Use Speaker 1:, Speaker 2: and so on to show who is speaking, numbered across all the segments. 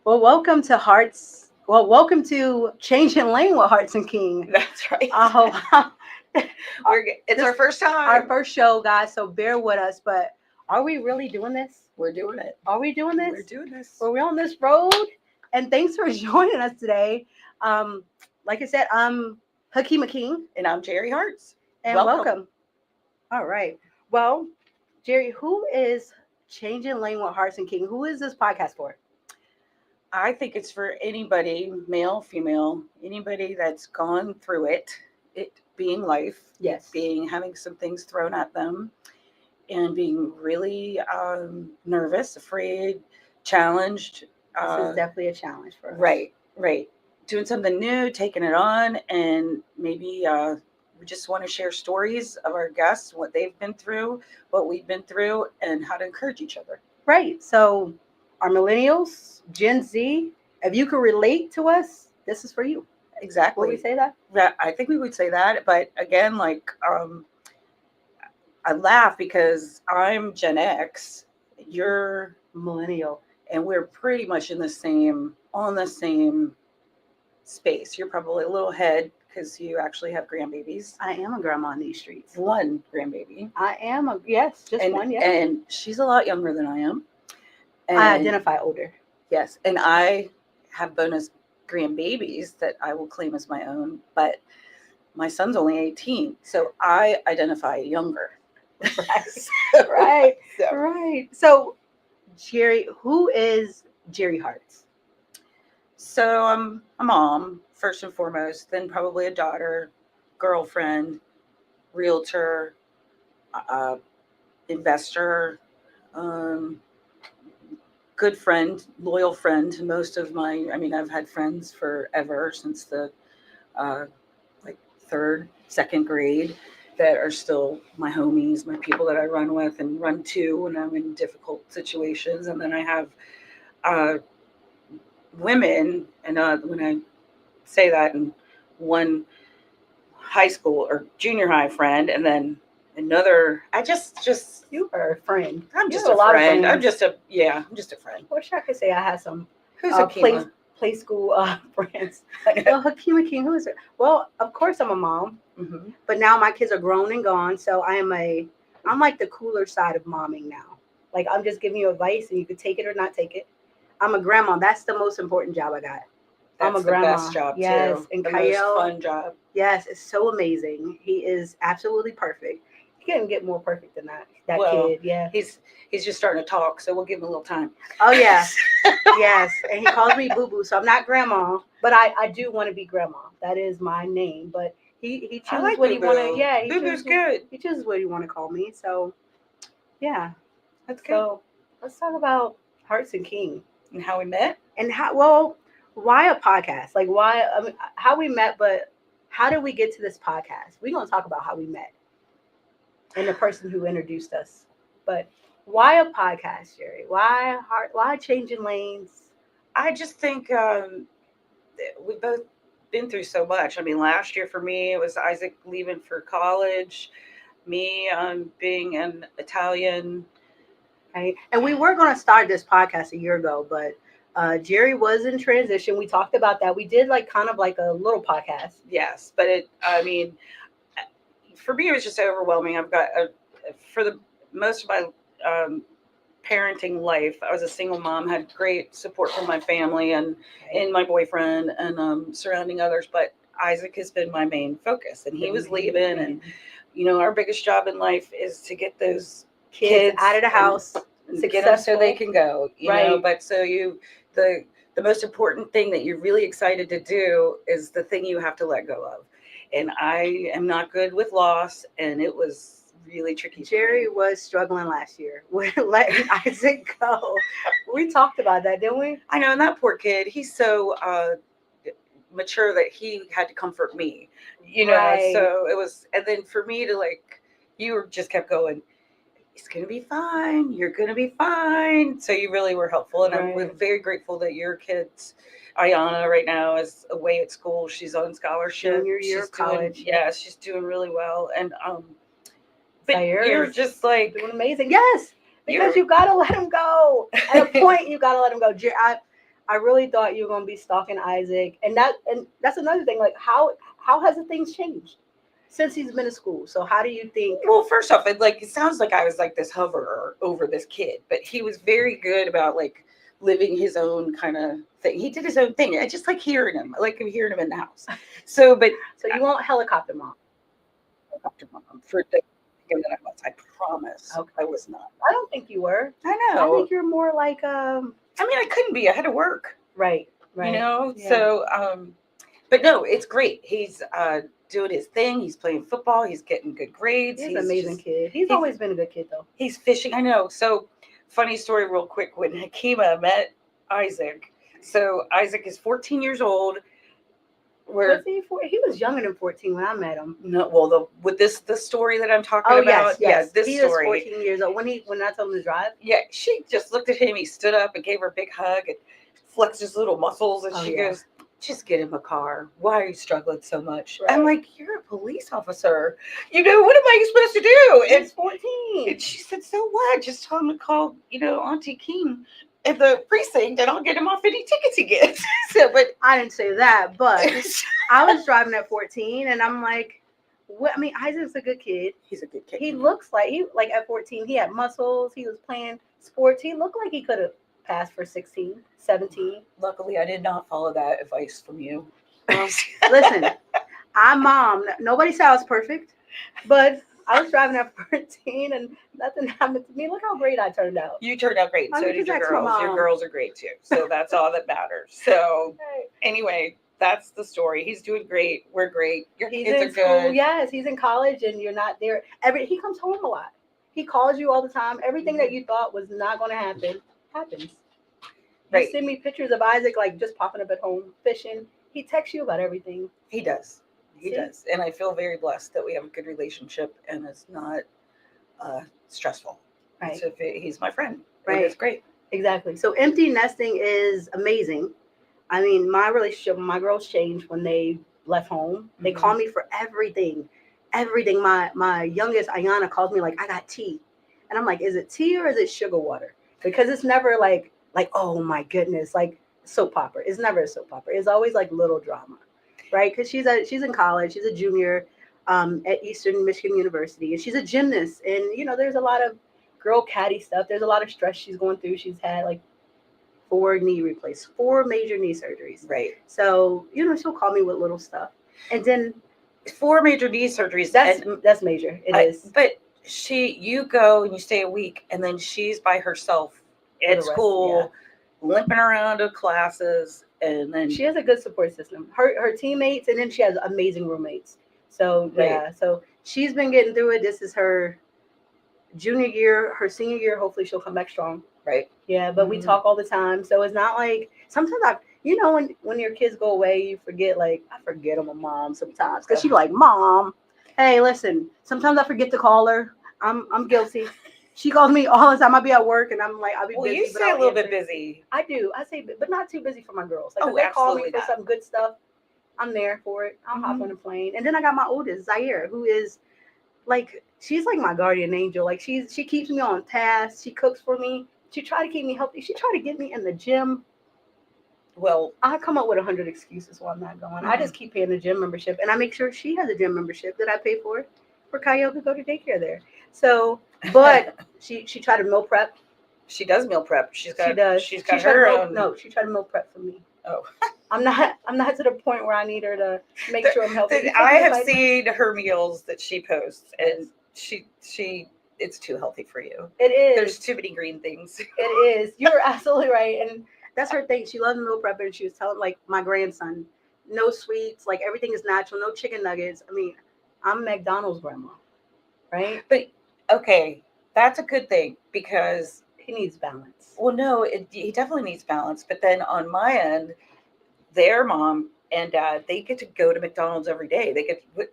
Speaker 1: Well, welcome to Changing Lane with Hartz and King.
Speaker 2: That's right.
Speaker 1: Oh,
Speaker 2: It's our first time.
Speaker 1: our first show, guys. So bear with us. But are we really doing this?
Speaker 2: We're doing it.
Speaker 1: Are we doing this?
Speaker 2: We're doing this.
Speaker 1: Are we on this road? And thanks for joining us today. Like I said, I'm Hakima King,
Speaker 2: And I'm Jerry Hartz.
Speaker 1: and welcome. All right. Well, Jerry, who is Changing Lane with Hartz and King? Who is this podcast for?
Speaker 2: I think it's for anybody, male, female, anybody that's gone through it being life,
Speaker 1: Yes.
Speaker 2: being having some things thrown at them, and being really nervous, afraid, challenged.
Speaker 1: This is definitely a challenge for us.
Speaker 2: Right. Doing something new, taking it on, and maybe we just want to share stories of our guests, what they've been through, what we've been through, and how to encourage each other.
Speaker 1: Right. So, our millennials, Gen Z, if you can relate to us, this is for you.
Speaker 2: Exactly.
Speaker 1: Would we say that?
Speaker 2: I think we would say that, but again, I laugh because I'm Gen X, you're
Speaker 1: Millennial.
Speaker 2: and we're pretty much on the same space. You're probably a little ahead because you actually have grandbabies.
Speaker 1: I am a grandma in these streets.
Speaker 2: One grandbaby.
Speaker 1: I am just one, yes.
Speaker 2: And she's a lot younger than I am. And
Speaker 1: I identify older.
Speaker 2: yes, and I have bonus grandbabies that I will claim as my own, but my son's only 18, so I identify younger.
Speaker 1: Right. Right.
Speaker 2: So,
Speaker 1: Right. So, Jerry, who is Jerry Hartz?
Speaker 2: so I'm a mom first and foremost, then probably a daughter, girlfriend, realtor, investor, um, good friend, loyal friend to most of I've had friends forever since the like third, second grade that are still my homies, my people that I run with and run to when I'm in difficult situations. And then I have women, and when I say that, and one high school or junior high friend, and then another,
Speaker 1: You are a friend.
Speaker 2: I'm
Speaker 1: You
Speaker 2: just
Speaker 1: have
Speaker 2: a
Speaker 1: lot of
Speaker 2: friend.
Speaker 1: friends.
Speaker 2: I'm just a friend.
Speaker 1: I wish I could say I had some
Speaker 2: Who's
Speaker 1: play school friends. Well, Hakima King, who is it? Well, of course I'm a mom,
Speaker 2: Mm-hmm.
Speaker 1: but now my kids are grown and gone, so I'm like the cooler side of momming now. Like I'm just giving you advice, and you could take it or not take it. I'm a grandma. That's the most important job I got. I'm
Speaker 2: That's
Speaker 1: a grandma.
Speaker 2: the best job
Speaker 1: Yes,
Speaker 2: too.
Speaker 1: and
Speaker 2: The
Speaker 1: Kyle,
Speaker 2: most fun job.
Speaker 1: yes, it's so amazing. He is absolutely perfect. He couldn't get more perfect than that. That
Speaker 2: Well,
Speaker 1: kid, yeah.
Speaker 2: He's just starting to talk, so we'll give him a little time.
Speaker 1: Oh yeah, yes. And he calls me Boo Boo, so I'm not grandma, but I do want to be grandma. That is my name. But he
Speaker 2: I
Speaker 1: chooses
Speaker 2: like
Speaker 1: what he want to.
Speaker 2: Boo-Boo.
Speaker 1: Yeah, he
Speaker 2: Boo-Boo's
Speaker 1: chooses.
Speaker 2: good.
Speaker 1: He chooses what he want to call me. So yeah.
Speaker 2: That's good.
Speaker 1: So let's talk about Hearts and King
Speaker 2: And how we met?
Speaker 1: and how. Well, why a podcast? Like why? I mean, how we met, but how did we get to this podcast? We're gonna talk about how we met and the person who introduced us. But why a podcast, Jerry? Why heart? Why changing lanes?
Speaker 2: I just think we've both been through so much. I mean, last year for me, it was Isaac leaving for college, me being an Italian.
Speaker 1: Right? And we were going to start this podcast a year ago, but Jerry was in transition. We talked about that. We did like kind of like a little podcast.
Speaker 2: Yes, but for me, it was just overwhelming. For the most of my parenting life, I was a single mom, had great support from my family and my boyfriend and surrounding others. But Isaac has been my main focus, and he was leaving. And our biggest job in life is to get those
Speaker 1: kids out of the house,
Speaker 2: and get them so they can go.
Speaker 1: Right.
Speaker 2: But the most important thing that you're really excited to do is the thing you have to let go of. And I am not good with loss, and it was really tricky.
Speaker 1: Jerry was struggling last year with letting Isaac go. We talked about that, didn't we?
Speaker 2: I know, and that poor kid, he's so mature that he had to comfort me,
Speaker 1: Right.
Speaker 2: So it was, and then for me to just kept going, it's going to be fine. You're going to be fine. So you really were helpful. And
Speaker 1: Right.
Speaker 2: I'm very grateful that your kids, Ayana right now is away at school. She's on scholarship.
Speaker 1: Junior year of college.
Speaker 2: She's doing really well. And, but
Speaker 1: Zaire
Speaker 2: you're
Speaker 1: is
Speaker 2: just like,
Speaker 1: doing amazing. Yes, because you got to let him go. At a point, you got to let him go. I really thought you were gonna be stalking Isaac, and that's another thing. Like, how has the things changed since he's been in school? So how do you think?
Speaker 2: Well, first off, it sounds like I was like this hoverer over this kid, but he was very good about like living his own kind of thing. He did his own thing. I just like hearing him. I like hearing him in the house. So, but
Speaker 1: So you want helicopter mom?
Speaker 2: Dr. Mom, for the thinking that I was, I promise,
Speaker 1: Okay.
Speaker 2: I was not.
Speaker 1: I don't think you were.
Speaker 2: I
Speaker 1: I
Speaker 2: know.
Speaker 1: think you're more like
Speaker 2: I mean, I couldn't be. I had to work.
Speaker 1: right, right.
Speaker 2: You know.
Speaker 1: Yeah.
Speaker 2: So, but no, it's great. He's doing his thing. He's playing football. He's getting good grades.
Speaker 1: He's an amazing kid. He's always been a good kid, though.
Speaker 2: He's fishing. I know. So, funny story, real quick. When Hakima met Isaac, so Isaac is 14 years old.
Speaker 1: Was he 14? He was younger than 14 when I met him.
Speaker 2: No, well, with the story that I'm talking about,
Speaker 1: yes.
Speaker 2: this
Speaker 1: he
Speaker 2: story.
Speaker 1: was 14 years old when I told him to drive.
Speaker 2: Yeah, she just looked at him. He stood up and gave her a big hug and flexed his little muscles, and she goes, "Just get him a car. Why are you struggling so much?" Right. I'm like, "You're a police officer. You know, what am I supposed to do?"
Speaker 1: It's 14.
Speaker 2: And she said, "So what? Just tell him to call, Auntie King at the precinct, and I'll get him off any tickets he gets." So, but
Speaker 1: I didn't say that, but I was driving at 14, and I'm like, "What?" I mean, Isaac's a good kid.
Speaker 2: He's a good kid.
Speaker 1: He looks like at 14. He had muscles. He was playing sports. He looked like he could have passed for 16, 17.
Speaker 2: Luckily, I did not follow that advice from you.
Speaker 1: Listen, I'm mom. Nobody said I was perfect, but I was driving at 14 and nothing happened to me. Look how great I turned out.
Speaker 2: You turned out great.
Speaker 1: I
Speaker 2: So
Speaker 1: mean,
Speaker 2: did your
Speaker 1: that's my
Speaker 2: girls. Your
Speaker 1: mom.
Speaker 2: girls are great too. So that's all that matters. So
Speaker 1: Right.
Speaker 2: anyway, that's the story. He's doing great. We're great. Your
Speaker 1: He's
Speaker 2: kids
Speaker 1: in
Speaker 2: are
Speaker 1: school.
Speaker 2: good.
Speaker 1: Yes, he's in college, and you're not there. He comes home a lot. He calls you all the time. Everything that you thought was not going to happen happens.
Speaker 2: Right.
Speaker 1: You send me pictures of Isaac like just popping up at home fishing. He texts you about everything.
Speaker 2: He does. He
Speaker 1: See?
Speaker 2: does. And I feel very blessed that we have a good relationship and it's not stressful.
Speaker 1: Right.
Speaker 2: So he's my friend.
Speaker 1: Right.
Speaker 2: It's great.
Speaker 1: Exactly. So empty nesting is amazing. I mean, my relationship with my girls changed when they left home. They call me for everything. Everything. My youngest, Ayana, calls me like, "I got tea." And I'm like, "Is it tea or is it sugar water?" Because it's never like, oh my goodness, like soap opera. It's never a soap opera. It's always like little drama, right? Because she's in college. She's a junior at Eastern Michigan University, and she's a gymnast. And there's a lot of girl catty stuff. There's a lot of stress she's going through. She's had like 4 knee replacements, 4 major knee surgeries.
Speaker 2: Right.
Speaker 1: So she'll call me with little stuff, and then
Speaker 2: 4 major knee surgeries.
Speaker 1: That's major. It is.
Speaker 2: But you go and you stay a week, and then she's by herself at school, limping around to classes, and then
Speaker 1: she has a good support system. Her teammates, and then she has amazing roommates. So so she's been getting through it. This is her junior year. Her senior year, hopefully she'll come back strong.
Speaker 2: Right.
Speaker 1: Yeah, but we talk all the time, so it's not like sometimes when your kids go away, you forget. Like I forget I'm a mom sometimes because she's like, "Mom, hey, listen." Sometimes I forget to call her. I'm guilty. She calls me all the time. I'll be at work and I'm like, I'll be busy.
Speaker 2: Well, you
Speaker 1: but
Speaker 2: say
Speaker 1: I'll
Speaker 2: a little
Speaker 1: answer.
Speaker 2: bit busy.
Speaker 1: I do. I say, but not too busy for my girls. Like, if
Speaker 2: Oh,
Speaker 1: they call me
Speaker 2: absolutely
Speaker 1: for
Speaker 2: not.
Speaker 1: some good stuff, I'm there for it. I'll hop on a plane. And then I got my oldest, Zaire, who is like, she's like my guardian angel. Like, she keeps me on task. She cooks for me. She try to keep me healthy. She try to get me in the gym.
Speaker 2: Well,
Speaker 1: I come up with 100 excuses why I'm not going. I just keep paying the gym membership, and I make sure she has a gym membership that I pay for Kyle to go to daycare there. So, but she tried to meal prep.
Speaker 2: She does meal prep. She does. She's got
Speaker 1: her
Speaker 2: her
Speaker 1: own.
Speaker 2: own.
Speaker 1: No, she tried to meal prep for me.
Speaker 2: Oh.
Speaker 1: I'm not to the point where I need her to make sure I'm healthy.
Speaker 2: I have seen her meals that she posts, and she it's too healthy for you.
Speaker 1: It is.
Speaker 2: There's too many green things.
Speaker 1: It is. You're absolutely right, and that's her thing. She loves meal prep, and she was telling like my grandson, no sweets, like everything is natural, no chicken nuggets. I mean, I'm McDonald's grandma, right?
Speaker 2: But okay, that's a good thing because
Speaker 1: he needs balance.
Speaker 2: Well, no, he definitely needs balance. But then on my end, their mom and dad, they get to go to McDonald's every day.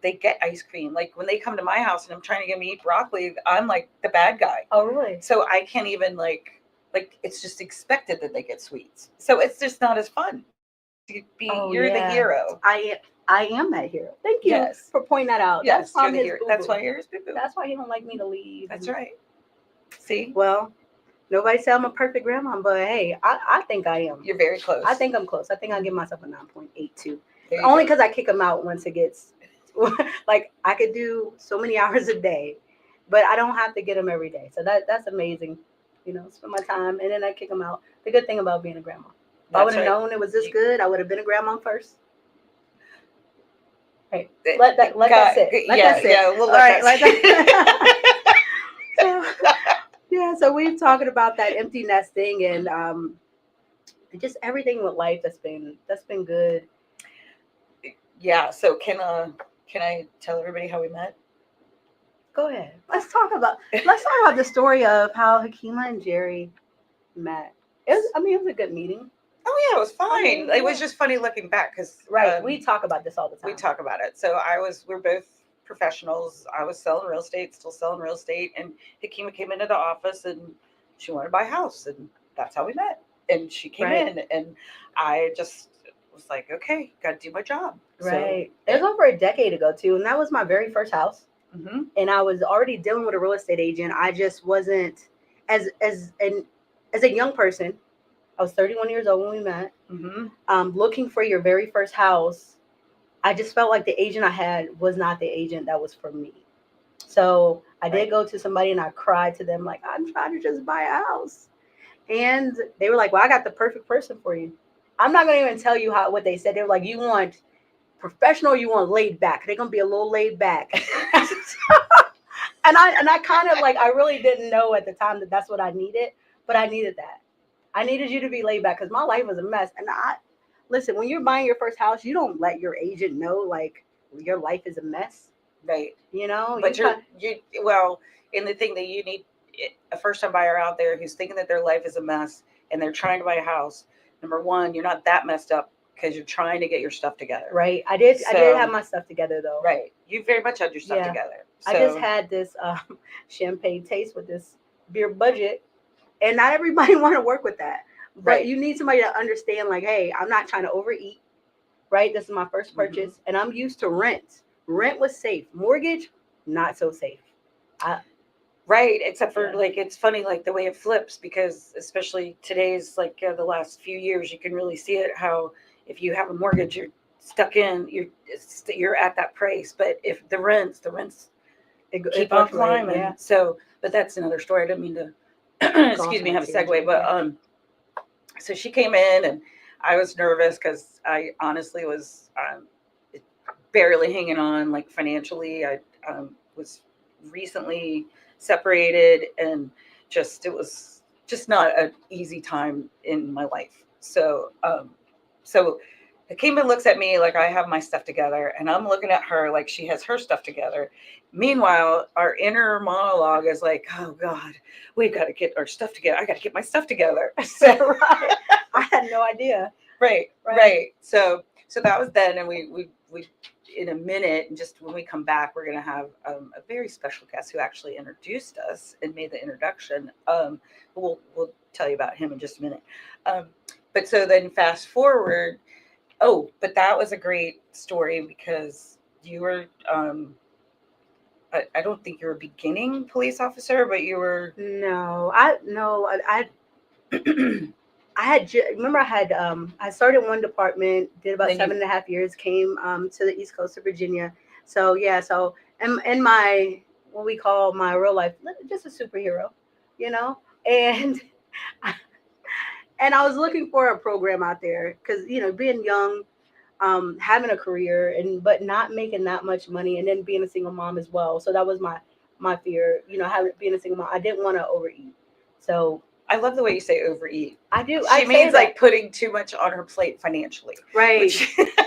Speaker 2: They get ice cream. Like when they come to my house and I'm trying to get them to eat broccoli, I'm like the bad guy.
Speaker 1: Oh, really?
Speaker 2: So I can't even like it's just expected that they get sweets. So it's just not as fun. You're the hero.
Speaker 1: I am that hero. Thank you for pointing that out.
Speaker 2: Yes,
Speaker 1: that's
Speaker 2: you're the hero. That's why you're his boo-boo.
Speaker 1: That's why he don't like me to leave.
Speaker 2: That's right. See?
Speaker 1: Well, Nobody say I'm a perfect grandma, but hey, I think I am.
Speaker 2: You're very close.
Speaker 1: I think I'm close. I think I'll give myself a 9.82.
Speaker 2: There you
Speaker 1: Only
Speaker 2: go.
Speaker 1: because I kick them out once it gets like I could do so many hours a day, but I don't have to get them every day. So that's amazing. Spend my time and then I kick them out. The good thing about being a grandma. If I would have known it was this good, I would have been a grandma first. Hey, let that sit. Let that sit.
Speaker 2: Yeah, we'll
Speaker 1: All
Speaker 2: let
Speaker 1: right,
Speaker 2: that
Speaker 1: so, yeah, so we've talking about that empty nesting and just everything with life that's been good.
Speaker 2: Yeah, so can I tell everybody how we met?
Speaker 1: Go ahead. Let's talk about the story of how Hakima and Jerry met. It was a good meeting.
Speaker 2: Oh yeah, it was fine.
Speaker 1: mean,
Speaker 2: It was
Speaker 1: yeah.
Speaker 2: just funny looking back because
Speaker 1: Right. We talk about this all the time.
Speaker 2: we talk about it. So we're both professionals. I was selling real estate, still selling real estate, and Hakima came into the office and she wanted to buy a house, and that's how we met. And she came
Speaker 1: Right.
Speaker 2: in, and I just was like, okay, got to do my job.
Speaker 1: Right. It was over a decade ago too, and that was my very first house.
Speaker 2: Mm-hmm.
Speaker 1: And I was already dealing with a real estate agent. I just wasn't as a young person. I was 31 years old when we met.
Speaker 2: Mm-hmm.
Speaker 1: Looking for your very first house, I just felt like the agent I had was not the agent that was for me. So I did
Speaker 2: Right.
Speaker 1: go to somebody and I cried to them like, I'm trying to just buy a house. And they were like, well, I got the perfect person for you. I'm not going to even tell you what they said. They were like, you want professional or you want laid back? They're going to be a little laid back. And I kind of like, I really didn't know at the time that that's what I needed, but I needed that. I needed you to be laid back because my life was a mess. And listen, when you're buying your first house, you don't let your agent know like your life is a mess.
Speaker 2: Right.
Speaker 1: But
Speaker 2: you well, and the thing that you need a first time buyer out there who's thinking that their life is a mess and they're trying to buy a house. Number one, you're not that messed up because you're trying to get your stuff together.
Speaker 1: Right. I did have my stuff together though.
Speaker 2: Right. You very much had your stuff together. So,
Speaker 1: I just had this champagne taste with this beer budget, and not everybody want to work with that. But
Speaker 2: right.
Speaker 1: You need somebody to understand, like, hey, I'm not trying to overeat. Right. This is my first purchase, and I'm used to rent. Rent was safe. Mortgage, not so safe.
Speaker 2: Right, except for like it's funny like the way it flips because especially today's like the last few years you can really see it how if you have a mortgage you're stuck in you're at that price, but if the rents keep on climbing.
Speaker 1: Yeah.
Speaker 2: So, but that's another story. I didn't mean to excuse me have a segue, but so she came in and I was nervous because I honestly was barely hanging on like financially. I was recently separated and it was just not an easy time in my life. So Akima looks at me like I have my stuff together and I'm looking at her like she has her stuff together. Meanwhile, our inner monologue is like, oh God, we've got to get our stuff together. I got to get my stuff together. So,
Speaker 1: right. I had no idea.
Speaker 2: Right. So that was then, and we in a minute, and just when we come back, we're going to have a very special guest who actually introduced us and made the introduction. We'll tell you about him in just a minute. But so then fast forward. Oh, but that was a great story because you were. I don't think you were a beginning police officer, but you were.
Speaker 1: No, I remember I started one department, did about 7.5 years, came to the East Coast of Virginia. So yeah, so in my what we call my real life, just a superhero, and and I was looking for a program out there because being young, having a career but not making that much money, and then being a single mom as well. So that was my fear, being a single mom. I didn't want to overeat, so.
Speaker 2: I love the way you say overeat.
Speaker 1: I do.
Speaker 2: She means like putting too much on her plate financially.
Speaker 1: Right.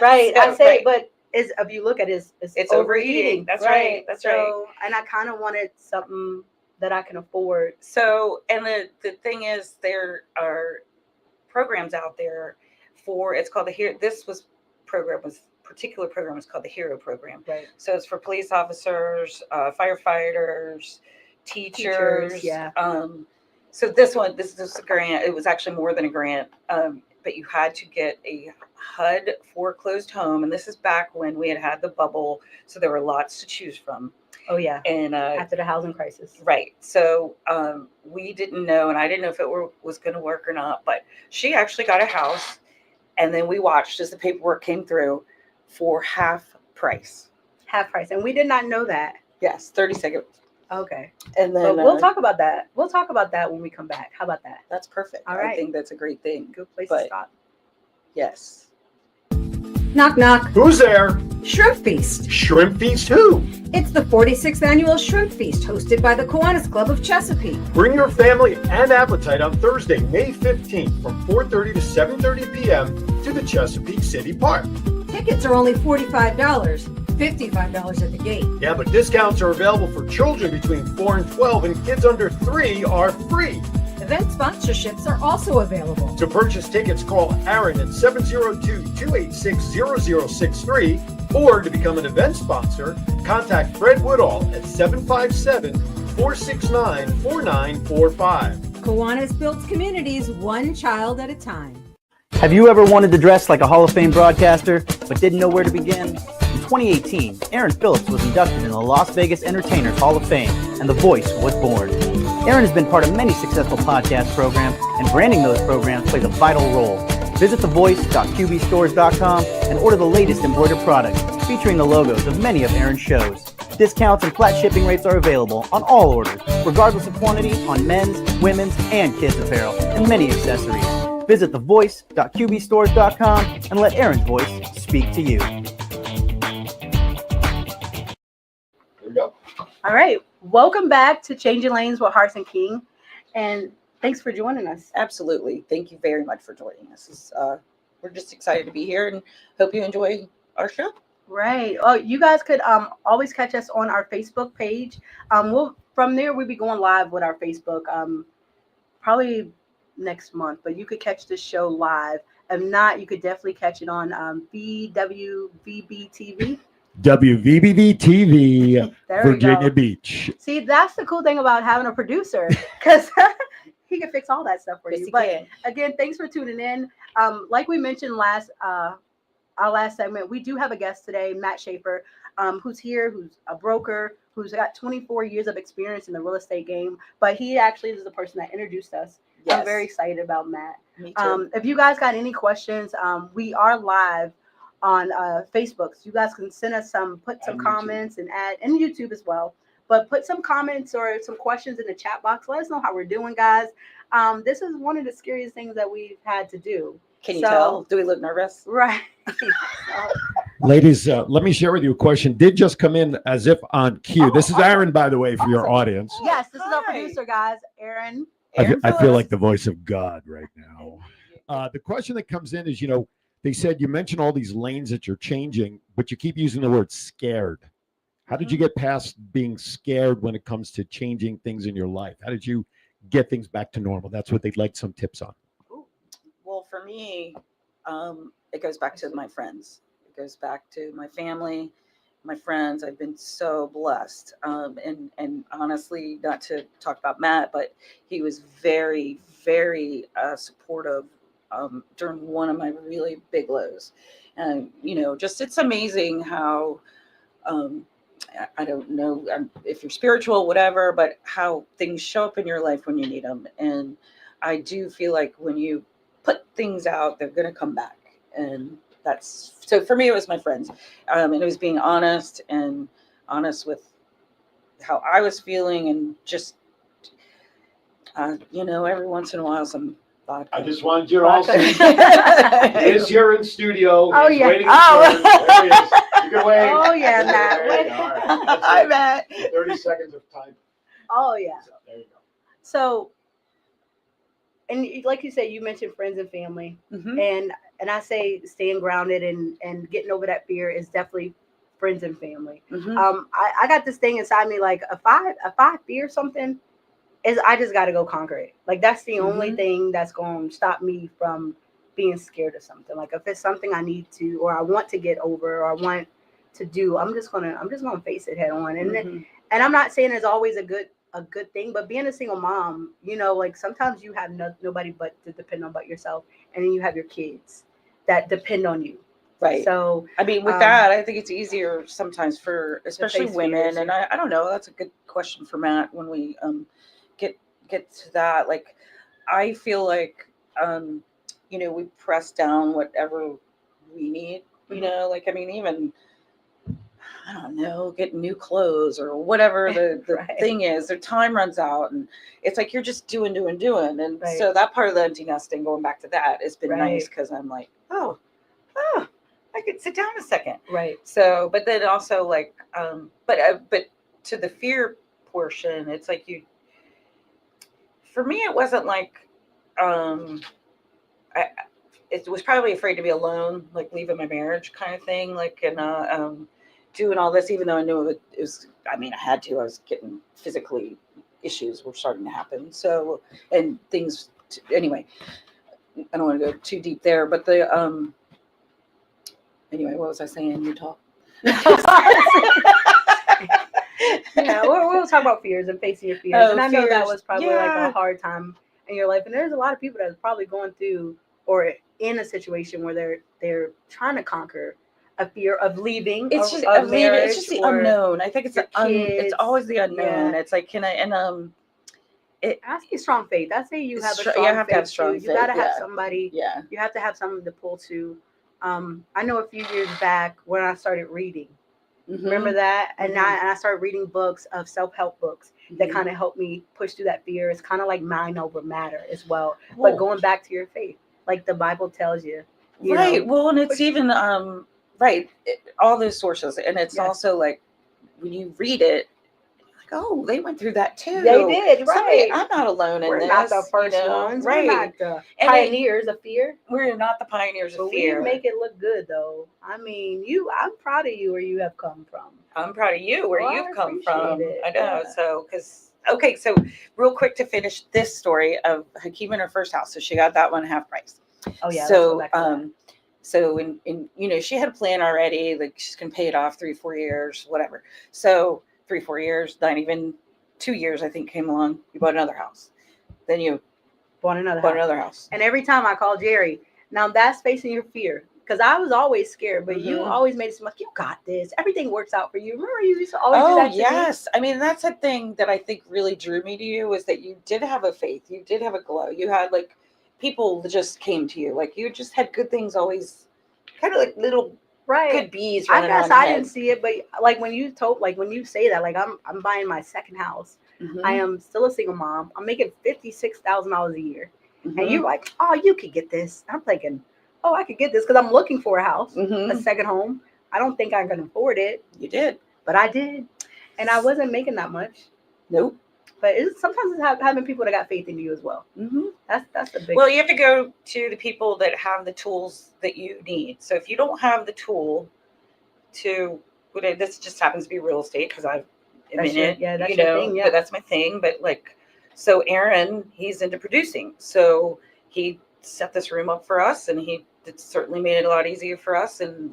Speaker 1: Right. So, I say, but if you look at it, it's overeating.
Speaker 2: That's right. That's right.
Speaker 1: And I kind of wanted something that I can afford.
Speaker 2: So, and the thing is, there are programs out there it's called the Hero. Particular program is called the Hero Program.
Speaker 1: Right.
Speaker 2: So it's for police officers, firefighters, teachers.
Speaker 1: Yeah.
Speaker 2: So this is a grant. It was actually more than a grant, but but you had to get a HUD foreclosed home. And this is back when we had the bubble. So there were lots to choose from.
Speaker 1: Oh, yeah.
Speaker 2: And
Speaker 1: After the housing crisis.
Speaker 2: right. So we didn't know, and I didn't know if it was going to work or not, but she actually got a house. And then we watched as the paperwork came through for half price.
Speaker 1: Half price. And we did not know that.
Speaker 2: Yes, 30 seconds.
Speaker 1: Okay.
Speaker 2: And then
Speaker 1: but we'll talk about that. We'll talk about that when we come back. How about that?
Speaker 2: That's perfect.
Speaker 1: All right.
Speaker 2: I think that's a great thing.
Speaker 1: Good place to stop.
Speaker 2: Yes.
Speaker 3: Knock, knock.
Speaker 4: Who's there?
Speaker 3: Shrimp Feast.
Speaker 4: Shrimp Feast who?
Speaker 3: It's the 46th annual Shrimp Feast hosted by the Kiwanis Club of Chesapeake.
Speaker 4: Bring your family and appetite on Thursday, May 15th from 4:30 to 7:30 p.m. to the Chesapeake City Park.
Speaker 3: Tickets are only $45, $55 at the gate.
Speaker 4: Yeah, but discounts are available for children between 4 and 12, and kids under 3 are free.
Speaker 3: Event sponsorships are also available.
Speaker 4: To purchase tickets, call Aaron at 702-286-0063, or to become an event sponsor, contact Fred Woodall at 757-469-4945.
Speaker 3: Kiwanis builds communities one child at a time.
Speaker 5: Have you ever wanted to dress like a Hall of Fame broadcaster, but didn't know where to begin? In 2018, Aaron Phillips was inducted in the Las Vegas Entertainers Hall of Fame, and The Voice was born. Aaron has been part of many successful podcast programs, and branding those programs plays a vital role. Visit thevoice.qbstores.com and order the latest embroidered products featuring the logos of many of Aaron's shows. Discounts and flat shipping rates are available on all orders, regardless of quantity, on men's, women's, and kids' apparel, and many accessories. Visit thevoice.qbstores.com and let Aaron's voice speak to you.
Speaker 4: There we go.
Speaker 1: All right. Welcome back to Changing Lanes with Hartz King. And thanks for joining us.
Speaker 2: Absolutely. Thank you very much for joining us. We're just excited to be here and hope you enjoy our show.
Speaker 1: Right. Oh, you guys could always catch us on our Facebook page. From there we'll be going live with our Facebook probably next month, but you could catch the show live. If not, you could definitely catch it on VWVB TV.
Speaker 4: WVBV TV,
Speaker 1: There we
Speaker 4: Virginia
Speaker 1: go.
Speaker 4: Beach.
Speaker 1: See, that's the cool thing about having a producer, because he can fix all that stuff for
Speaker 2: Yes,
Speaker 1: you.
Speaker 2: he
Speaker 1: But
Speaker 2: can.
Speaker 1: again, thanks for tuning in. Like we mentioned our last segment, we do have a guest today, Matt Schafer, who's here, who's a broker, who's got 24 years of experience in the real estate game. But he actually is the person that introduced us.
Speaker 2: Yes.
Speaker 1: I'm very excited about Matt.
Speaker 2: Me too.
Speaker 1: If you guys got any questions, we are live on Facebook. So you guys can send us put some
Speaker 4: And YouTube.
Speaker 1: comments and and YouTube as well. But put some comments or some questions in the chat box. Let us know how we're doing, guys. This is one of the scariest things that we've had to do.
Speaker 2: Can you
Speaker 1: So-
Speaker 2: tell? Do we look nervous?
Speaker 1: Right.
Speaker 4: Ladies, let me share with you a question. Did just come in as if on cue.
Speaker 1: Oh,
Speaker 4: This is
Speaker 1: awesome.
Speaker 4: Aaron, by the way, for your
Speaker 1: Awesome.
Speaker 4: audience.
Speaker 1: Yes, this is our
Speaker 2: Hi.
Speaker 1: producer, guys, Aaron.
Speaker 2: Aaron
Speaker 4: I feel
Speaker 2: Phillips.
Speaker 4: like the voice of God right now. The question that comes in is, they said you mentioned all these lanes that you're changing, but you keep using the word scared. How did you get past being scared when it comes to changing things in your life? How did you get things back to normal? That's what they'd like some tips on.
Speaker 2: Well, for me, it goes back to my friends. It goes back to my family, my friends. I've been so blessed. And honestly, not to talk about Matt, but he was very, very supportive during one of my really big lows. And, just it's amazing how, I don't know if you're spiritual, whatever, but how things show up in your life when you need them. And I do feel like when you put things out, they're going to come back. And so for me, it was my friends. And it was being honest with how I was feeling, and just, every once in a while, some vodka.
Speaker 4: I just wanted you to
Speaker 1: all see.
Speaker 4: He's here in studio.
Speaker 1: Oh,
Speaker 4: He's
Speaker 1: yeah.
Speaker 4: waiting
Speaker 1: Oh.
Speaker 4: his turn. There he is. You can wait.
Speaker 1: Oh, yeah, Matt.
Speaker 4: There you go. All right. That's
Speaker 2: Hi,
Speaker 4: it.
Speaker 2: Matt.
Speaker 4: 30 seconds of time.
Speaker 1: Oh, yeah.
Speaker 4: There you go.
Speaker 1: So, and like you said, you mentioned friends and family.
Speaker 2: Mhm.
Speaker 1: And I say staying grounded and getting over that fear is definitely friends and family.
Speaker 2: Mhm.
Speaker 1: I got this thing inside me, like if I fear something, I just got to go conquer it. Like that's the only thing that's going to stop me from being scared of something. Like if it's something I need to, or I want to get over, or I want to do, I'm just gonna face it head on. And
Speaker 2: Mhm.
Speaker 1: and I'm not saying there's always a good a good thing. But being a single mom, you know, like sometimes you have nobody but to depend on but yourself, and then you have your kids that depend on you.
Speaker 2: Right.
Speaker 1: So
Speaker 2: I mean, with that, I think it's easier sometimes for especially
Speaker 1: face
Speaker 2: women.
Speaker 1: fears,
Speaker 2: And I don't know. That's a good question for Matt when we get to that. Like, I feel like you know, we press down whatever we need. You know, like I mean, even I don't know, getting new clothes or whatever the
Speaker 1: Right.
Speaker 2: thing is, their time runs out and it's like you're just doing. And
Speaker 1: Right.
Speaker 2: so that part of the empty nesting, going back to that, has been
Speaker 1: Right.
Speaker 2: nice because I'm like, oh, I could sit down a second.
Speaker 1: Right.
Speaker 2: So, but then also like, but to the fear portion, it's like for me, it wasn't like, it was probably afraid to be alone, like leaving my marriage kind of thing, like, and doing all this, even though I knew it was, I mean, I had to, I was getting physically issues were starting to happen. So, and things, anyway, I don't want to go too deep there, but anyway, what was I saying? You talk.
Speaker 1: Yeah, we'll talk about fears and facing your fears. And I know that
Speaker 2: fears.
Speaker 1: was probably like a hard time in your life. And there's a lot of people that's probably going through or in a situation where they're trying to conquer a fear of leaving.
Speaker 2: It's just
Speaker 1: of marriage.
Speaker 2: It's just the unknown. I think it's it's always the unknown.
Speaker 1: Yeah.
Speaker 2: It's like, can I
Speaker 1: I say strong faith. I say you have a strong
Speaker 2: you have
Speaker 1: faith
Speaker 2: to have strong
Speaker 1: too.
Speaker 2: faith.
Speaker 1: You gotta have
Speaker 2: Yeah.
Speaker 1: somebody.
Speaker 2: Yeah.
Speaker 1: You have to have someone to pull to. I know a few years back when I started reading. Remember that? And I started reading books of self-help books that kind of helped me push through that fear. It's kind of like mind over matter as well. But going back to your faith, like the Bible tells you.
Speaker 2: Right. Well, and it's even right, all those sources, and it's also like when you read it, like, oh, they went through that too.
Speaker 1: They did, right?
Speaker 2: I'm not alone in
Speaker 1: We're
Speaker 2: this.
Speaker 1: not the first ones,
Speaker 2: right?
Speaker 1: We're not the pioneers of fear.
Speaker 2: We're not the pioneers of
Speaker 1: but
Speaker 2: fear.
Speaker 1: We make it look good, though. I mean, I'm proud of you where you have come from.
Speaker 2: I'm proud of you where you've come from.
Speaker 1: It.
Speaker 2: I know.
Speaker 1: Yeah.
Speaker 2: So, okay, so real quick to finish this story of Hakeem in her first house. So she got that one half price.
Speaker 1: Oh yeah.
Speaker 2: So so in you know, she had a plan already, like she's gonna pay it off 3-4 years, whatever. So 3-4 years, not even 2 years, I think, came along. You bought another house. Then you
Speaker 1: bought another house. And every time I call Jerry, now that's facing your fear. Because I was always scared, but you always made it seem like you got this. Everything works out for you. Remember, you used to always do that to
Speaker 2: yes. I mean, that's a thing that I think really drew me to you, is that you did have a faith. You did have a glow. You had like people that just came to you. Like you just had good things always, kind of like little good bees.
Speaker 1: I guess I didn't see it, but like when you say that, like I'm buying my second house. I am still a single mom. I'm making $56,000 a year, and you're like, oh, you could get this. I'm thinking, oh, I could get this because I'm looking for a house, a second home. I don't think I can afford it.
Speaker 2: You did,
Speaker 1: but I did, and I wasn't making that much.
Speaker 2: Nope.
Speaker 1: But sometimes it's having people that got faith in you as well. That's the big.
Speaker 2: Well, you have to go to the people that have the tools that you need. So if you don't have the tool to, this just happens to be real estate because I'm in it.
Speaker 1: Yeah, that's your thing. Yeah,
Speaker 2: but that's my thing. But like, so Aaron, he's into producing, so he set this room up for us, and it certainly made it a lot easier for us. And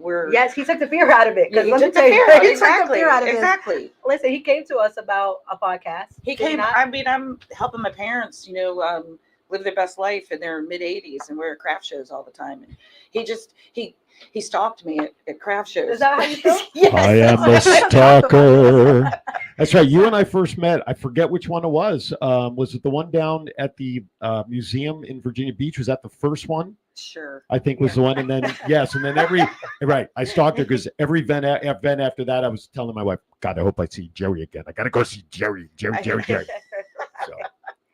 Speaker 1: he took the fear out of it.
Speaker 2: He took the fear out of it. Exactly.
Speaker 1: Listen, he came to us about a podcast.
Speaker 2: He came. I mean, I'm helping my parents, live their best life in their mid-80s, and we're at craft shows all the time. And he stalked me at craft shows.
Speaker 1: Is that how you feel?
Speaker 2: Yes.
Speaker 4: I am a stalker. That's right. You and I first met. I forget which one it was. Was it the one down at the museum in Virginia Beach? Was that the first one?
Speaker 2: Sure.
Speaker 4: I think was the one. And then, yes. And then I stalked her because every event after that, I was telling my wife, God, I hope I see Jerry again. I got to go see Jerry. So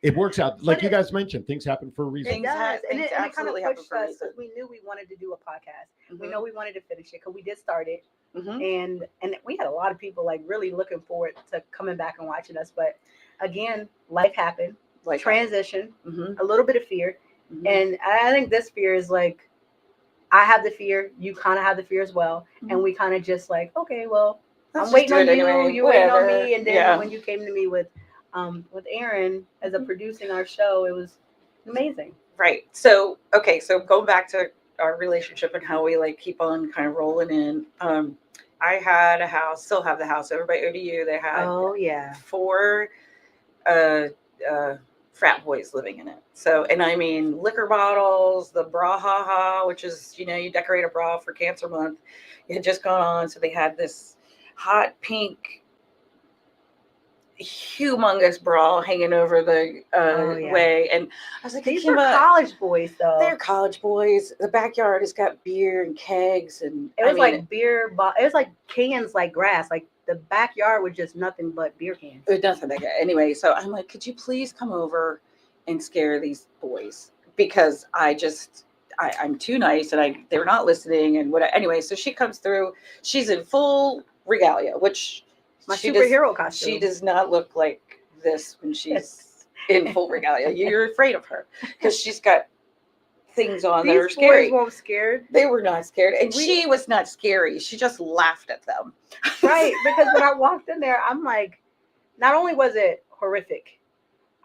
Speaker 4: it works out. Like you guys mentioned, things happen for a reason.
Speaker 1: It does. And it kind of pushed us because we knew we wanted to do a podcast. We know we wanted to finish it because we did start it. And we had a lot of people like really looking forward to coming back and watching us. But again, life happened, transition, a little bit of fear. And I think this fear is like, I have the fear, you kind of have the fear as well. And we kind of just like, okay, well, I'm waiting on you,
Speaker 2: anyway.
Speaker 1: you're waiting on me. And then when you came to me with Aaron as a producing our show, it was amazing.
Speaker 2: Right. So, okay. So going back to our relationship and how we like keep on kind of rolling in. I had a house, still have the house over by ODU. They had 4 frat boys living in it. So, and I mean liquor bottles, the bra ha ha, which is, you decorate a bra for Cancer Month. It had just gone on, so they had this hot pink, humongous bra hanging over the way, and I was like,
Speaker 1: these are college boys, though.
Speaker 2: They're college boys. The backyard has got beer and kegs, and
Speaker 1: it was like beer. It was like cans, like grass. Like the backyard was just nothing but beer cans.
Speaker 2: It was nothing like that. Anyway, so I'm like, could you please come over and scare these boys, because I'm too nice, and they're not listening, and what. Anyway, so she comes through. She's in full regalia, which
Speaker 1: my superhero costume.
Speaker 2: She does not look like this when she's in full regalia. You're afraid of her because she's got things on that are scary.
Speaker 1: These boys weren't scared.
Speaker 2: They were not scared, and she was not scary. She just laughed at them.
Speaker 1: Right, because when I walked in there, I'm like, not only was it horrific,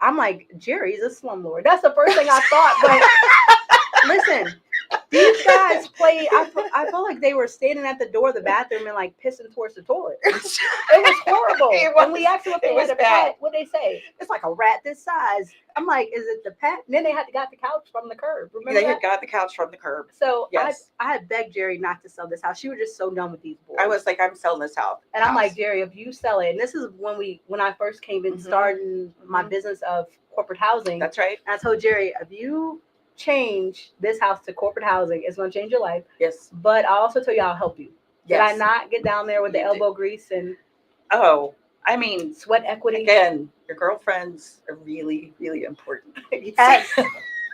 Speaker 1: I'm like, Jerry's a slumlord. That's the first thing I thought. But listen, these guys played. I felt like they were standing at the door of the bathroom and like pissing towards the toilet. It was horrible. When we asked them if they had a pet, what they say? It's like a rat this size. I'm like, is it the pet? And then they got the couch from the curb. Remember
Speaker 2: they had got the couch from the curb.
Speaker 1: So
Speaker 2: yes.
Speaker 1: I had begged Jerry not to sell this house. She was just so done with these boys.
Speaker 2: I was like, I'm selling this house.
Speaker 1: And I'm like, Jerry, if you sell it, and this is when I first came in, starting my business of corporate housing.
Speaker 2: That's right.
Speaker 1: And I told Jerry, if you change this house to corporate housing, it's going to change your life.
Speaker 2: Yes.
Speaker 1: But I also told you I'll help you.
Speaker 2: Yes.
Speaker 1: Did I not get down there with the elbow grease and
Speaker 2: I mean,
Speaker 1: sweat equity?
Speaker 2: Again, your girlfriends are really, really important.
Speaker 1: Yes.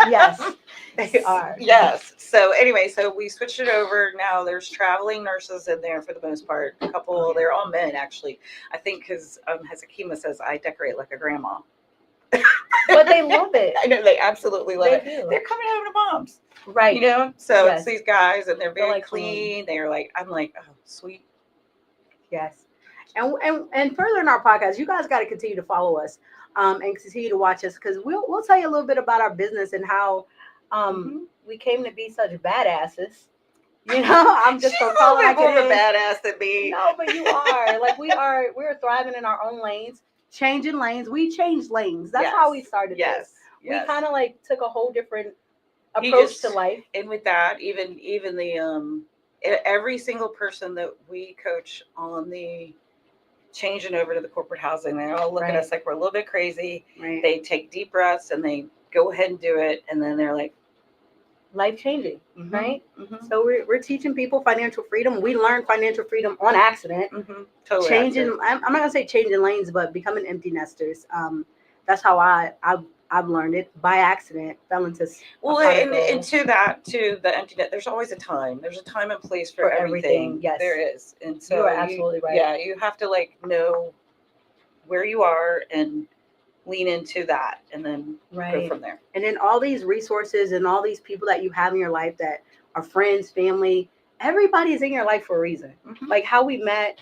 Speaker 1: Yes, they are.
Speaker 2: Yes. So anyway, so we switched it over. Now there's traveling nurses in there for the most part. A couple, they're all men actually. I think because Hezekiah says I decorate like a grandma.
Speaker 1: But they love it.
Speaker 2: I know they absolutely love it.
Speaker 1: Do.
Speaker 2: They're coming home to moms.
Speaker 1: Right.
Speaker 2: So it's these guys and they're very
Speaker 1: like
Speaker 2: clean. They're like, I'm like, oh, sweet.
Speaker 1: Yes. And further in our podcast, you guys got to continue to follow us and continue to watch us, because we'll tell you a little bit about our business and how we came to be such badasses. I'm just gonna call it
Speaker 2: more of a badass than me.
Speaker 1: No, but you are. Like we're thriving in our own lanes, changing lanes. We changed lanes. That's how we started this. We kind of like took a whole different approach to life.
Speaker 2: And with that, even the every single person that we coach on the changing over to the corporate housing, they all look at us like we're a little bit crazy.
Speaker 1: Right.
Speaker 2: They take deep breaths and they go ahead and do it, and then they're like,
Speaker 1: life changing, right? So we're teaching people financial freedom. We learned financial freedom on accident.
Speaker 2: Totally
Speaker 1: changing. I'm not gonna say changing lanes, but becoming empty nesters. That's how I've learned it by accident. Fell into
Speaker 2: and to the empty net. There's always a time. There's a time and place for everything.
Speaker 1: Yes,
Speaker 2: there is. And so
Speaker 1: you are absolutely right.
Speaker 2: Yeah, you have to know where you are and lean into that, and then go from there.
Speaker 1: And then all these resources and all these people that you have in your life that are friends, family, everybody's in your life for a reason. Like how we met,